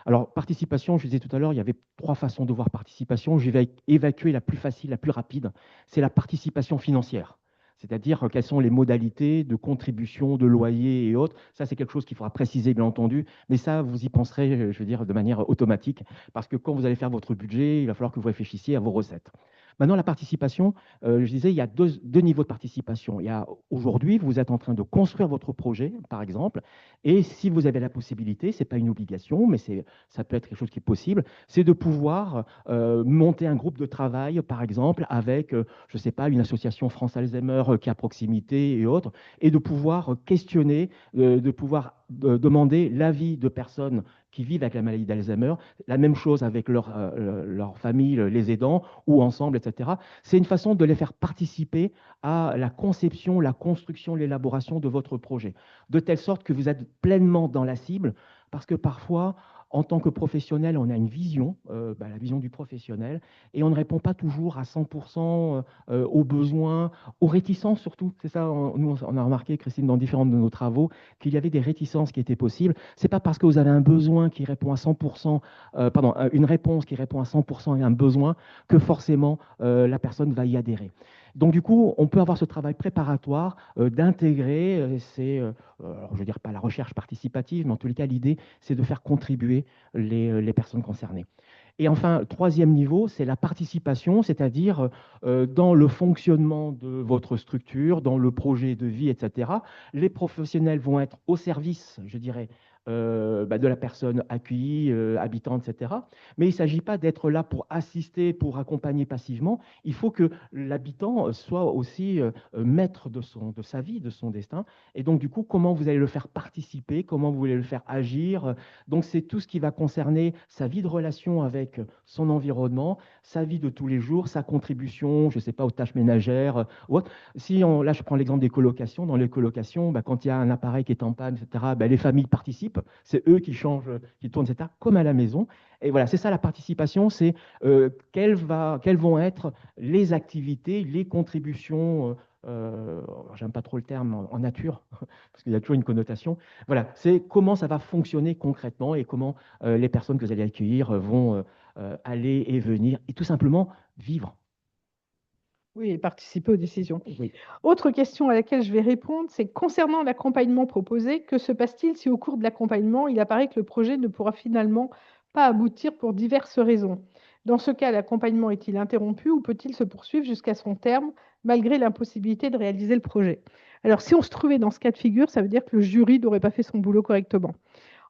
Alors, participation, je disais tout à l'heure, il y avait 3 façons de voir participation. Je vais évacuer la plus facile, la plus rapide. C'est la participation financière. C'est-à-dire quelles sont les modalités de contribution, de loyer et autres. Ça, c'est quelque chose qu'il faudra préciser, bien entendu. Mais ça, vous y penserez, je veux dire, de manière automatique. Parce que quand vous allez faire votre budget, il va falloir que vous réfléchissiez à vos recettes. Maintenant, la participation, je disais, il y a deux niveaux de participation. Il y a aujourd'hui, vous êtes en train de construire votre projet, par exemple, et si vous avez la possibilité, ce n'est pas une obligation, mais ça peut être quelque chose qui est possible, c'est de pouvoir monter un groupe de travail, par exemple, avec, je ne sais pas, une association France Alzheimer qui est à proximité et autres, et de pouvoir questionner, de pouvoir demander l'avis de personnes qui vivent avec la maladie d'Alzheimer, la même chose avec leur famille, les aidants, ou ensemble, etc. C'est une façon de les faire participer à la conception, la construction, l'élaboration de votre projet, de telle sorte que vous êtes pleinement dans la cible, parce que parfois, en tant que professionnel, on a une vision, la vision du professionnel, et on ne répond pas toujours à 100% aux besoins, aux réticences surtout. C'est ça, nous, on a remarqué, Christine, dans différents de nos travaux, qu'il y avait des réticences qui étaient possibles. Ce n'est pas parce que vous avez un besoin qui répond à 100%, une réponse qui répond à 100% et un besoin, que forcément la personne va y adhérer. Donc du coup, on peut avoir ce travail préparatoire d'intégrer, je ne veux dire pas la recherche participative, mais en tous les cas, l'idée, c'est de faire contribuer les personnes concernées. Et enfin, troisième niveau, c'est la participation, c'est-à-dire dans le fonctionnement de votre structure, dans le projet de vie, etc. Les professionnels vont être au service, je dirais, de la personne accueillie, habitante, etc. Mais il ne s'agit pas d'être là pour assister, pour accompagner passivement. Il faut que l'habitant soit aussi maître de sa vie, de son destin. Et donc, du coup, comment vous allez le faire participer, comment vous allez le faire agir. Donc, c'est tout ce qui va concerner sa vie de relation avec son environnement, sa vie de tous les jours, sa contribution, je ne sais pas, aux tâches ménagères ou autre. Là, je prends l'exemple des colocations. Dans les colocations, quand il y a un appareil qui est en panne, etc., les familles participent. C'est eux qui changent, qui tournent, etc., comme à la maison. Et voilà, c'est ça la participation, c'est quelles vont être les activités, les contributions, j'aime pas trop le terme en nature, parce qu'il y a toujours une connotation. Voilà, c'est comment ça va fonctionner concrètement et comment les personnes que vous allez accueillir vont aller et venir et tout simplement vivre. Oui, et participer aux décisions. Oui. Autre question à laquelle je vais répondre, c'est concernant l'accompagnement proposé, que se passe-t-il si au cours de l'accompagnement, il apparaît que le projet ne pourra finalement pas aboutir pour diverses raisons? Dans ce cas, l'accompagnement est-il interrompu ou peut-il se poursuivre jusqu'à son terme malgré l'impossibilité de réaliser le projet? Alors, si on se trouvait dans ce cas de figure, ça veut dire que le jury n'aurait pas fait son boulot correctement.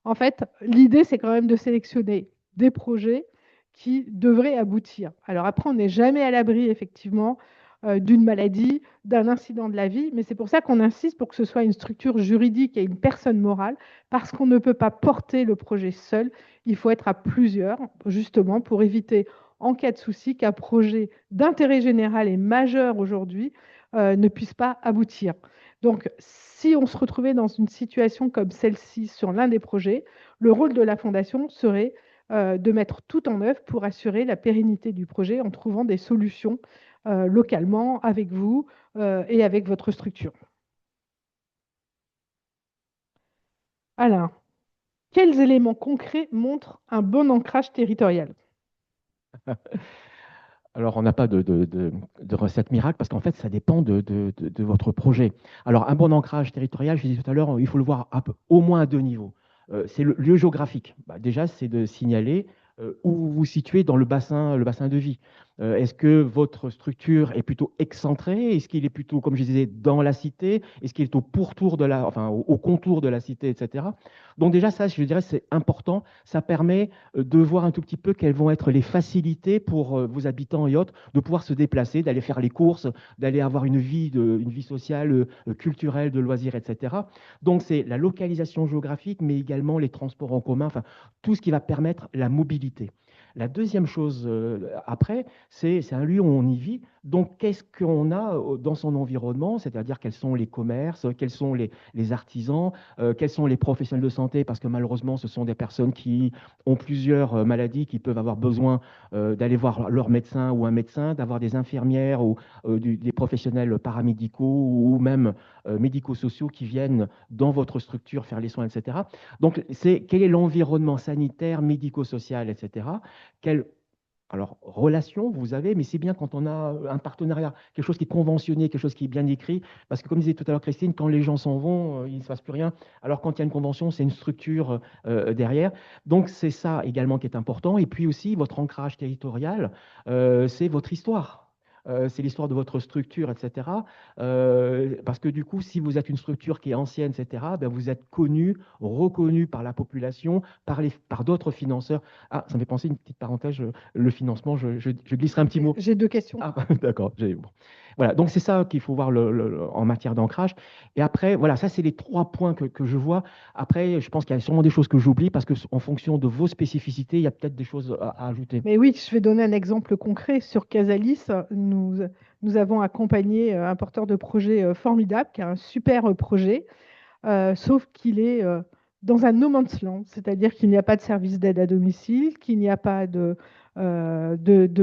En fait, l'idée, c'est quand même de sélectionner des projets qui devraient aboutir. Alors après, on n'est jamais à l'abri, effectivement, d'une maladie, d'un incident de la vie, mais c'est pour ça qu'on insiste pour que ce soit une structure juridique et une personne morale, parce qu'on ne peut pas porter le projet seul, il faut être à plusieurs, justement, pour éviter, en cas de souci, qu'un projet d'intérêt général et majeur aujourd'hui ne puisse pas aboutir. Donc, si on se retrouvait dans une situation comme celle-ci sur l'un des projets, le rôle de la Fondation serait de mettre tout en œuvre pour assurer la pérennité du projet en trouvant des solutions localement avec vous et avec votre structure. Alors, quels éléments concrets montrent un bon ancrage territorial? Alors, on n'a pas de recette miracle parce qu'en fait, ça dépend de votre projet. Alors, un bon ancrage territorial, je disais tout à l'heure, il faut le voir au moins à deux niveaux. C'est le lieu géographique. Bah, déjà, c'est de signaler où vous vous situez dans le bassin de vie. Est-ce que votre structure est plutôt excentrée? Est-ce qu'il est plutôt, comme je disais, dans la cité? Est-ce qu'il est au pourtour enfin, au contour de la cité, etc. Donc déjà, ça, je dirais, c'est important. Ça permet de voir un tout petit peu quelles vont être les facilités pour vos habitants et autres de pouvoir se déplacer, d'aller faire les courses, d'aller avoir une vie sociale, culturelle, de loisirs, etc. Donc c'est la localisation géographique, mais également les transports en commun, enfin tout ce qui va permettre la mobilité. La deuxième chose après, c'est un lieu où on y vit. Donc, qu'est-ce qu'on a dans son environnement? C'est-à-dire quels sont les commerces, quels sont les artisans, quels sont les professionnels de santé? Parce que malheureusement, ce sont des personnes qui ont plusieurs maladies, qui peuvent avoir besoin d'aller voir leur médecin ou un médecin, d'avoir des infirmières ou des professionnels paramédicaux ou même médico-sociaux qui viennent dans votre structure faire les soins, etc. Donc, quel est l'environnement sanitaire, médico-social, etc. Quelle relation vous avez, mais c'est bien quand on a un partenariat, quelque chose qui est conventionné, quelque chose qui est bien écrit, parce que comme disait tout à l'heure Christine, quand les gens s'en vont, il ne se passe plus rien, alors quand il y a une convention, c'est une structure derrière. Donc c'est ça également qui est important, et puis aussi votre ancrage territorial, c'est votre histoire. C'est l'histoire de votre structure, etc. Parce que du coup, si vous êtes une structure qui est ancienne, etc., ben vous êtes connu, reconnu par la population, par d'autres financeurs. Ah, ça me fait penser une petite parenthèse, le financement, je glisserai un petit mot. J'ai deux questions. Ah, d'accord. Bon. Voilà, donc c'est ça qu'il faut voir en matière d'ancrage. Et après, voilà, ça c'est les trois points que je vois. Après, je pense qu'il y a sûrement des choses que j'oublie parce qu'en fonction de vos spécificités, il y a peut-être des choses à ajouter. Mais oui, je vais donner un exemple concret. Sur Casalis, nous avons accompagné un porteur de projet formidable, qui a un super projet, sauf qu'il est dans un no man's land, c'est-à-dire qu'il n'y a pas de service d'aide à domicile, qu'il n'y a pas de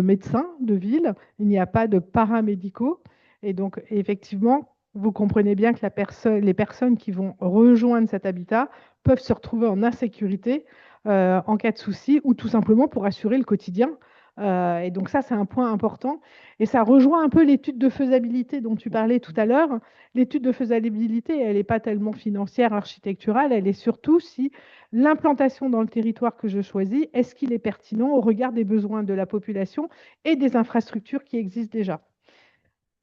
médecins de ville, il n'y a pas de paramédicaux. Et donc, effectivement, vous comprenez bien que les personnes qui vont rejoindre cet habitat peuvent se retrouver en insécurité en cas de souci ou tout simplement pour assurer le quotidien. Et donc ça, c'est un point important. Et ça rejoint un peu l'étude de faisabilité dont tu parlais tout à l'heure. L'étude de faisabilité, elle n'est pas tellement financière, architecturale, elle est surtout si l'implantation dans le territoire que je choisis, est-ce qu'il est pertinent au regard des besoins de la population et des infrastructures qui existent déjà.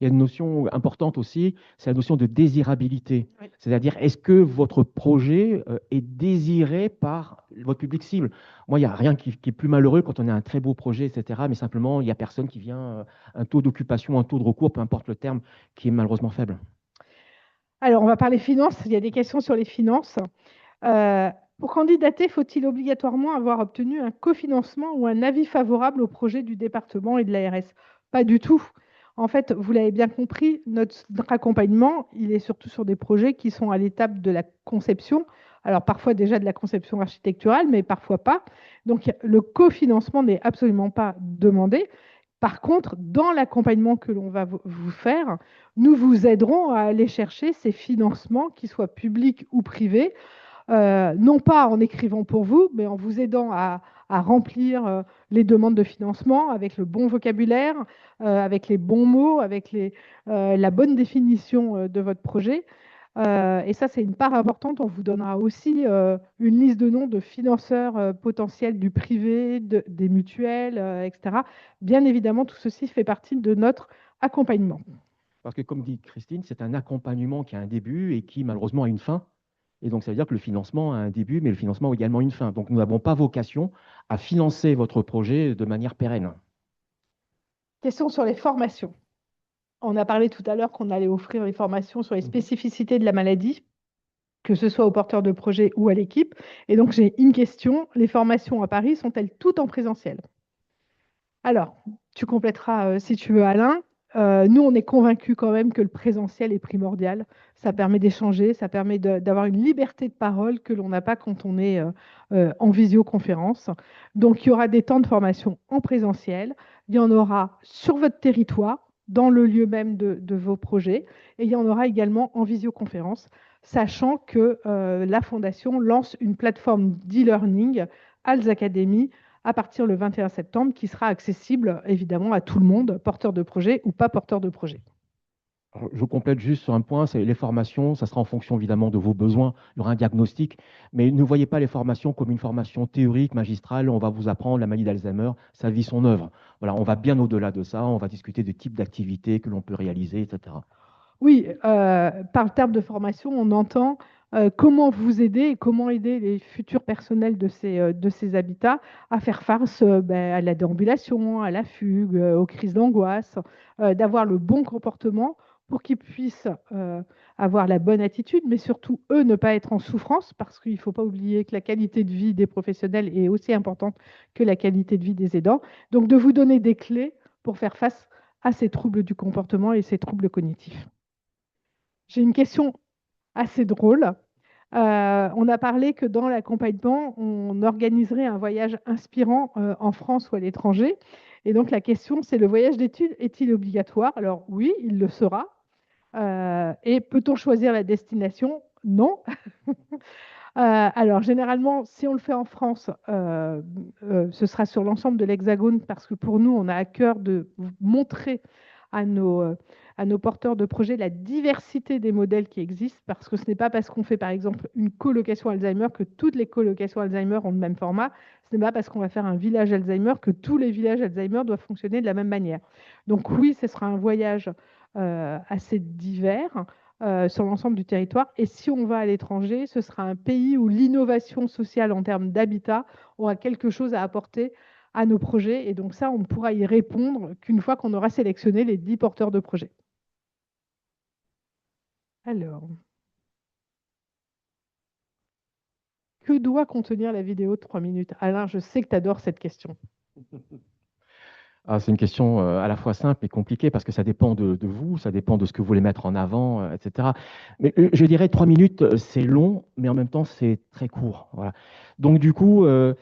Il y a une notion importante aussi, c'est la notion de désirabilité. Oui. C'est-à-dire, est-ce que votre projet est désiré par votre public cible? Moi, il n'y a rien qui est plus malheureux quand on a un très beau projet, etc. Mais simplement, il n'y a personne qui vient, un taux d'occupation, un taux de recours, peu importe le terme, qui est malheureusement faible. Alors, on va parler finances. Il y a des questions sur les finances. Pour candidater, faut-il obligatoirement avoir obtenu un cofinancement ou un avis favorable au projet du département et de l'ARS? Pas du tout. En fait, vous l'avez bien compris, notre accompagnement, il est surtout sur des projets qui sont à l'étape de la conception. Alors parfois déjà de la conception architecturale, mais parfois pas. Donc le cofinancement n'est absolument pas demandé. Par contre, dans l'accompagnement que l'on va vous faire, nous vous aiderons à aller chercher ces financements, qu'ils soient publics ou privés, non pas en écrivant pour vous, mais en vous aidant à remplir les demandes de financement avec le bon vocabulaire, avec les bons mots, avec la bonne définition de votre projet. Et ça, c'est une part importante. On vous donnera aussi une liste de noms de financeurs potentiels du privé, des mutuelles, etc. Bien évidemment, tout ceci fait partie de notre accompagnement. Parce que, comme dit Christine, c'est un accompagnement qui a un début et qui, malheureusement, a une fin. Et donc, ça veut dire que le financement a un début, mais le financement a également une fin. Donc, nous n'avons pas vocation à financer votre projet de manière pérenne. Question sur les formations. On a parlé tout à l'heure qu'on allait offrir les formations sur les Mhm. spécificités de la maladie, que ce soit aux porteurs de projet ou à l'équipe. Et donc, j'ai une question. Les formations à Paris sont-elles toutes en présentiel? Alors, tu compléteras si tu veux, Alain. Nous, on est convaincus quand même que le présentiel est primordial. Ça permet d'échanger, ça permet d'avoir une liberté de parole que l'on n'a pas quand on est en visioconférence. Donc, il y aura des temps de formation en présentiel. Il y en aura sur votre territoire, dans le lieu même de vos projets. Et il y en aura également en visioconférence, sachant que la Fondation lance une plateforme d'e-learning, ALS Academy, à partir le 21 septembre, qui sera accessible évidemment à tout le monde, porteur de projet ou pas porteur de projet. Alors, je complète juste sur un point, c'est les formations, ça sera en fonction évidemment de vos besoins, il y aura un diagnostic, mais ne voyez pas les formations comme une formation théorique, magistrale, on va vous apprendre la maladie d'Alzheimer, sa vie, son œuvre. Voilà, on va bien au-delà de ça, on va discuter des types d'activités que l'on peut réaliser, etc. Oui, par le terme de formation, on entend comment vous aider et comment aider les futurs personnels de ces habitats à faire face à la déambulation, à la fugue, aux crises d'angoisse, d'avoir le bon comportement pour qu'ils puissent avoir la bonne attitude, mais surtout, eux, ne pas être en souffrance, parce qu'il ne faut pas oublier que la qualité de vie des professionnels est aussi importante que la qualité de vie des aidants. Donc, de vous donner des clés pour faire face à ces troubles du comportement et ces troubles cognitifs. J'ai une question assez drôle. On a parlé que dans l'accompagnement, on organiserait un voyage inspirant en France ou à l'étranger. Et donc la question, c'est le voyage d'études est-il obligatoire? Alors oui, il le sera. Et peut-on choisir la destination? Non. Alors généralement, si on le fait en France, ce sera sur l'ensemble de l'Hexagone parce que pour nous, on a à cœur de montrer à nos porteurs de projets la diversité des modèles qui existent, parce que ce n'est pas parce qu'on fait par exemple une colocation Alzheimer que toutes les colocations Alzheimer ont le même format. Ce n'est pas parce qu'on va faire un village Alzheimer que tous les villages Alzheimer doivent fonctionner de la même manière. Donc oui, ce sera un voyage assez divers sur l'ensemble du territoire. Et si on va à l'étranger, ce sera un pays où l'innovation sociale en termes d'habitat aura quelque chose à apporter à nos projets. Et donc ça, on ne pourra y répondre qu'une fois qu'on aura sélectionné les 10 porteurs de projets. Alors, que doit contenir la vidéo de 3 minutes? Alain, je sais que tu adores cette question. Ah, c'est une question à la fois simple et compliquée parce que ça dépend de vous, ça dépend de ce que vous voulez mettre en avant, etc. Mais je dirais 3 minutes, c'est long, mais en même temps, c'est très court. Voilà. Donc, du coup, euh,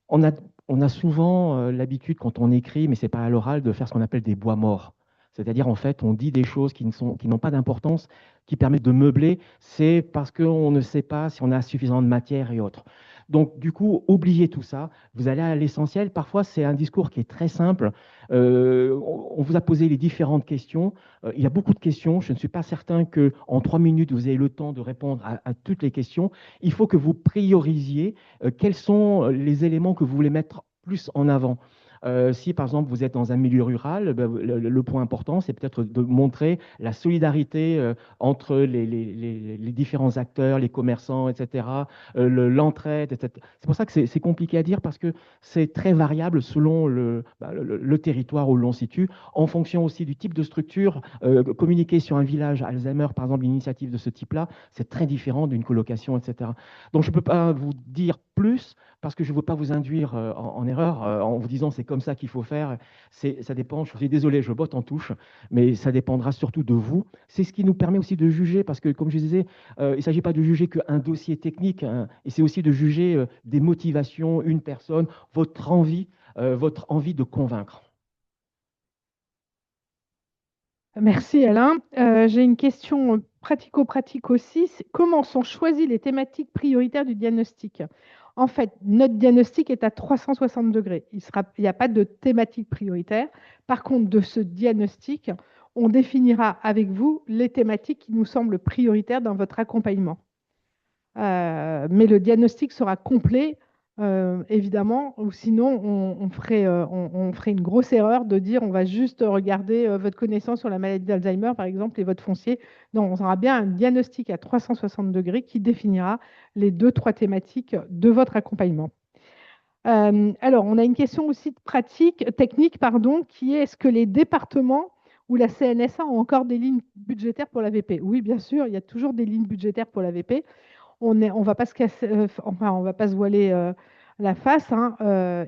on a, on a souvent l'habitude, quand on écrit, mais ce n'est pas à l'oral, de faire ce qu'on appelle des bois morts. C'est-à-dire, en fait, on dit des choses qui n'ont pas d'importance, qui permettent de meubler. C'est parce qu'on ne sait pas si on a suffisamment de matière et autres. Donc, du coup, oubliez tout ça. Vous allez à l'essentiel. Parfois, c'est un discours qui est très simple. On vous a posé les différentes questions. Il y a beaucoup de questions. Je ne suis pas certain qu'en 3 minutes, vous ayez le temps de répondre à toutes les questions. Il faut que vous priorisiez quels sont les éléments que vous voulez mettre plus en avant. Si par exemple vous êtes dans un milieu rural, ben, le point important, c'est peut-être de montrer la solidarité entre les différents acteurs, les commerçants, etc., l'entraide, etc. C'est pour ça que c'est compliqué à dire parce que c'est très variable selon le territoire où l'on situe, en fonction aussi du type de structure. Communiquer sur un village Alzheimer, par exemple, une initiative de ce type-là, c'est très différent d'une colocation, etc. Donc je ne peux pas vous dire plus parce que je ne veux pas vous induire en erreur en vous disant c'est comme ça qu'il faut faire. Ça dépend, je suis désolé, je botte en touche, mais ça dépendra surtout de vous. C'est ce qui nous permet aussi de juger parce que, comme je disais, il ne s'agit pas de juger qu'un dossier technique, hein, et c'est aussi de juger des motivations, une personne, votre envie de convaincre. Merci Alain. J'ai une question pratico-pratique aussi. Comment sont choisies les thématiques prioritaires du diagnostic? En fait, notre diagnostic est à 360 degrés. Il n'y a pas de thématique prioritaire. Par contre, de ce diagnostic, on définira avec vous les thématiques qui nous semblent prioritaires dans votre accompagnement. Mais le diagnostic sera complet, évidemment, ou sinon on ferait une grosse erreur de dire on va juste regarder votre connaissance sur la maladie d'Alzheimer, par exemple, et votre foncier. Non, on aura bien un diagnostic à 360 degrés qui définira les 2-3 thématiques de votre accompagnement. Alors, on a une question aussi de technique, pardon, qui est est-ce que les départements ou la CNSA ont encore des lignes budgétaires pour la VP? Oui, bien sûr, il y a toujours des lignes budgétaires pour la VP. On va pas se casser, enfin, on va pas se voiler la face, hein.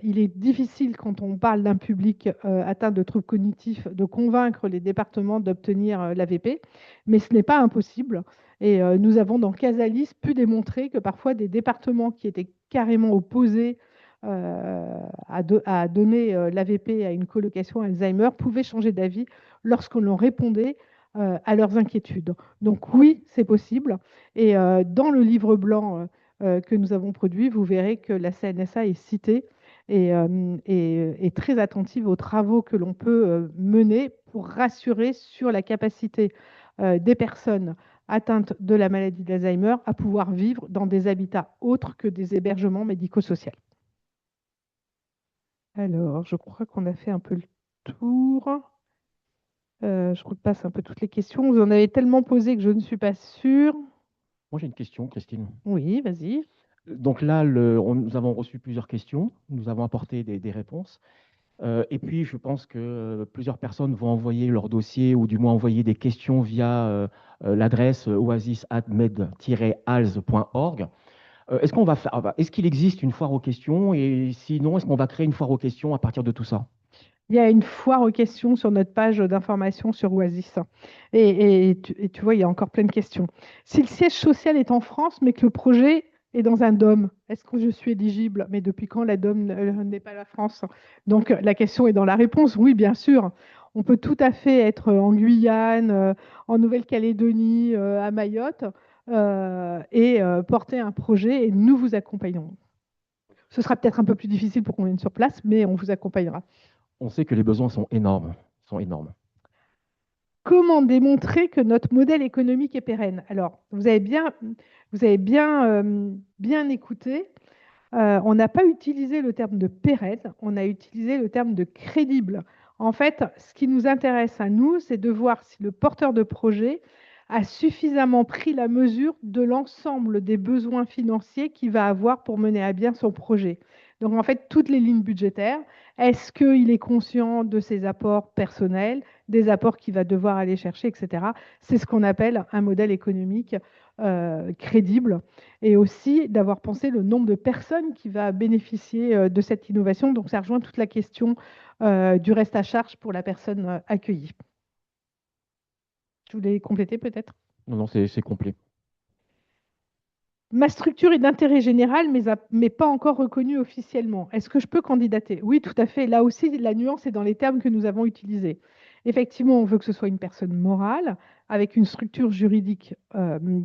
Il est difficile quand on parle d'un public atteint de troubles cognitifs de convaincre les départements d'obtenir l'AVP, mais ce n'est pas impossible. Et nous avons dans Casalis pu démontrer que parfois des départements qui étaient carrément opposés à donner l'AVP à une colocation Alzheimer pouvaient changer d'avis lorsqu'on leur répondait à leurs inquiétudes. Donc oui, c'est possible. Et dans le livre blanc que nous avons produit, vous verrez que la CNSA est citée et très attentive aux travaux que l'on peut mener pour rassurer sur la capacité des personnes atteintes de la maladie d'Alzheimer à pouvoir vivre dans des habitats autres que des hébergements médico-sociaux. Alors, je crois qu'on a fait un peu le tour. Je repasse un peu toutes les questions. Vous en avez tellement posé que je ne suis pas sûre. Moi, j'ai une question, Christine. Oui, vas-y. Donc là, nous avons reçu plusieurs questions, nous avons apporté des réponses. Et puis, je pense que plusieurs personnes vont envoyer leur dossier ou du moins envoyer des questions via l'adresse oasis@med-als.org. Est-ce qu'il existe une foire aux questions? Et sinon, est-ce qu'on va créer une foire aux questions à partir de tout ça? Il y a une foire aux questions sur notre page d'information sur Oasis. Et tu vois, il y a encore plein de questions. Si le siège social est en France, mais que le projet est dans un DOM, est-ce que je suis éligible? Mais depuis quand la DOM n'est pas la France? Donc la question est dans la réponse. Oui, bien sûr. On peut tout à fait être en Guyane, en Nouvelle-Calédonie, à Mayotte, et porter un projet et nous vous accompagnons. Ce sera peut-être un peu plus difficile pour qu'on vienne sur place, mais on vous accompagnera. On sait que les besoins sont énormes, sont énormes. Comment démontrer que notre modèle économique est pérenne? Alors, vous avez bien écouté. On n'a pas utilisé le terme de pérenne, on a utilisé le terme de crédible. En fait, ce qui nous intéresse à nous, c'est de voir si le porteur de projet a suffisamment pris la mesure de l'ensemble des besoins financiers qu'il va avoir pour mener à bien son projet. Donc, en fait, toutes les lignes budgétaires, est-ce qu'il est conscient de ses apports personnels, des apports qu'il va devoir aller chercher, etc. C'est ce qu'on appelle un modèle économique crédible, et aussi d'avoir pensé le nombre de personnes qui va bénéficier de cette innovation. Donc, ça rejoint toute la question du reste à charge pour la personne accueillie. Je voulais compléter peut-être. Non, non, c'est complet. Ma structure est d'intérêt général, mais pas encore reconnue officiellement. Est-ce que je peux candidater? Oui, tout à fait. Là aussi, la nuance est dans les termes que nous avons utilisés. Effectivement, on veut que ce soit une personne morale, avec une structure juridique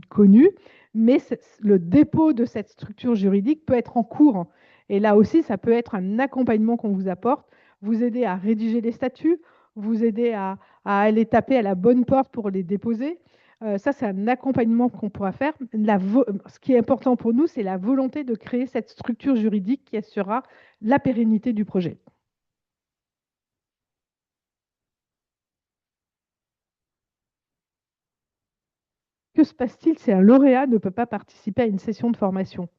connue, mais le dépôt de cette structure juridique peut être en cours. Et là aussi, ça peut être un accompagnement qu'on vous apporte, vous aider à rédiger les statuts, vous aider à aller taper à la bonne porte pour les déposer. Ça, c'est un accompagnement qu'on pourra faire. Ce qui est important pour nous, c'est la volonté de créer cette structure juridique qui assurera la pérennité du projet. Que se passe-t-il si un lauréat ne peut pas participer à une session de formation?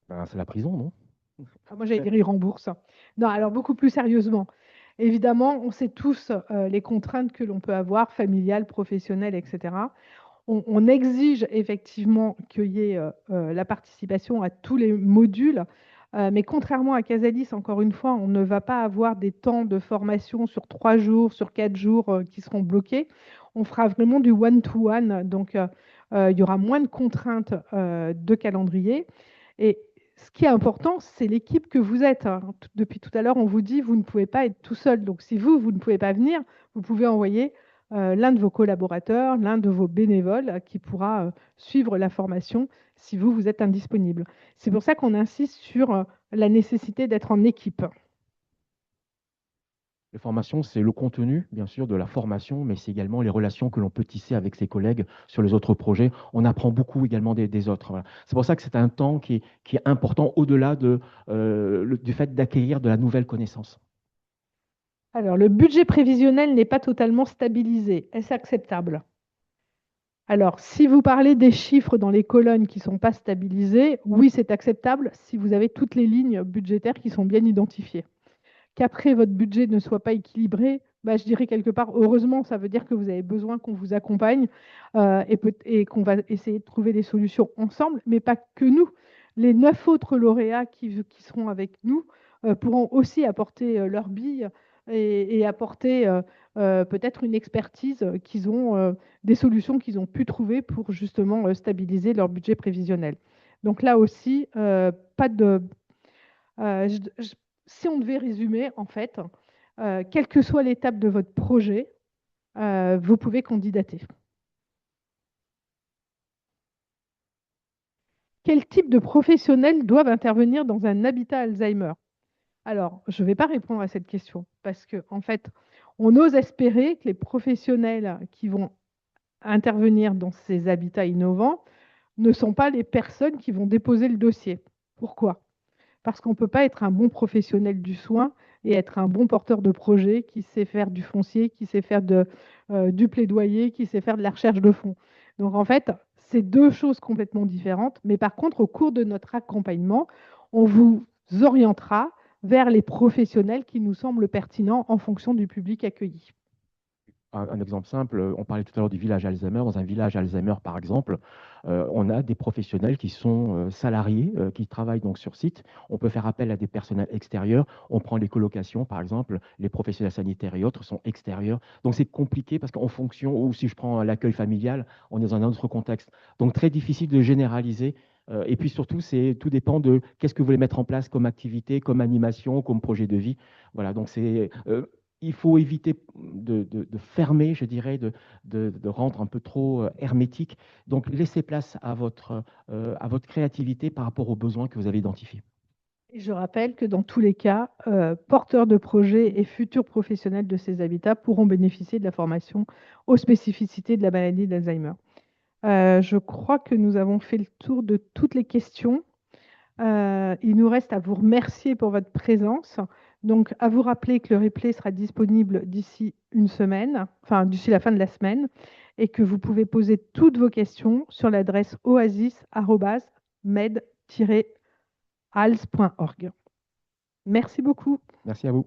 Ben, c'est la prison, non? Moi, j'allais dire, il rembourse. Non, alors beaucoup plus sérieusement. Évidemment, on sait tous les contraintes que l'on peut avoir, familiales, professionnelles, etc. On exige effectivement qu'il y ait la participation à tous les modules, mais contrairement à Casalis, encore une fois, on ne va pas avoir des temps de formation sur 3 jours, sur 4 jours qui seront bloqués. On fera vraiment du one-to-one, donc il y aura moins de contraintes de calendrier. Et ce qui est important, c'est l'équipe que vous êtes, hein. Depuis tout à l'heure, on vous dit, vous ne pouvez pas être tout seul. Donc si vous ne pouvez pas venir, vous pouvez envoyer l'un de vos collaborateurs, l'un de vos bénévoles qui pourra suivre la formation si vous êtes indisponible. C'est pour ça qu'on insiste sur la nécessité d'être en équipe. Les formations, c'est le contenu, bien sûr, de la formation, mais c'est également les relations que l'on peut tisser avec ses collègues sur les autres projets. On apprend beaucoup également des autres. Voilà. C'est pour ça que c'est un temps qui est important au-delà du fait d'acquérir de la nouvelle connaissance. Alors, le budget prévisionnel n'est pas totalement stabilisé. Est-ce acceptable? Alors, si vous parlez des chiffres dans les colonnes qui ne sont pas stabilisés, oui, c'est acceptable si vous avez toutes les lignes budgétaires qui sont bien identifiées. Qu'après, votre budget ne soit pas équilibré, bah, je dirais quelque part, heureusement, ça veut dire que vous avez besoin qu'on vous accompagne et qu'on va essayer de trouver des solutions ensemble, mais pas que nous. Les 9 autres lauréats qui seront avec nous pourront aussi apporter leur bille et apporter peut-être une expertise qu'ils ont, des solutions qu'ils ont pu trouver pour justement stabiliser leur budget prévisionnel. Donc là aussi, pas de... si on devait résumer, en fait, quelle que soit l'étape de votre projet, vous pouvez candidater. Quel type de professionnels doivent intervenir dans un habitat Alzheimer? Alors, je ne vais pas répondre à cette question parce qu'en en fait, on ose espérer que les professionnels qui vont intervenir dans ces habitats innovants ne sont pas les personnes qui vont déposer le dossier. Pourquoi? Parce qu'on ne peut pas être un bon professionnel du soin et être un bon porteur de projet qui sait faire du foncier, qui sait faire du plaidoyer, qui sait faire de la recherche de fonds. Donc en fait, c'est deux choses complètement différentes. Mais par contre, au cours de notre accompagnement, on vous orientera vers les professionnels qui nous semblent pertinents en fonction du public accueilli. Un exemple simple, on parlait tout à l'heure du village Alzheimer. Dans un village Alzheimer, par exemple, on a des professionnels qui sont salariés, qui travaillent donc sur site. On peut faire appel à des personnels extérieurs. On prend les colocations, par exemple, les professionnels sanitaires et autres sont extérieurs. Donc c'est compliqué parce qu'en fonction, ou si je prends l'accueil familial, on est dans un autre contexte. Donc très difficile de généraliser. Et puis surtout, tout dépend de qu'est-ce que vous voulez mettre en place comme activité, comme animation, comme projet de vie. Voilà, donc il faut éviter de fermer, je dirais, de rendre un peu trop hermétique. Donc, laissez place à votre créativité par rapport aux besoins que vous avez identifiés. Et je rappelle que dans tous les cas, porteurs de projets et futurs professionnels de ces habitats pourront bénéficier de la formation aux spécificités de la maladie d'Alzheimer. Je crois que nous avons fait le tour de toutes les questions. Il nous reste à vous remercier pour votre présence. Donc, à vous rappeler que le replay sera disponible d'ici une semaine, enfin d'ici la fin de la semaine, et que vous pouvez poser toutes vos questions sur l'adresse oasis@med-hals.org. Merci beaucoup. Merci à vous.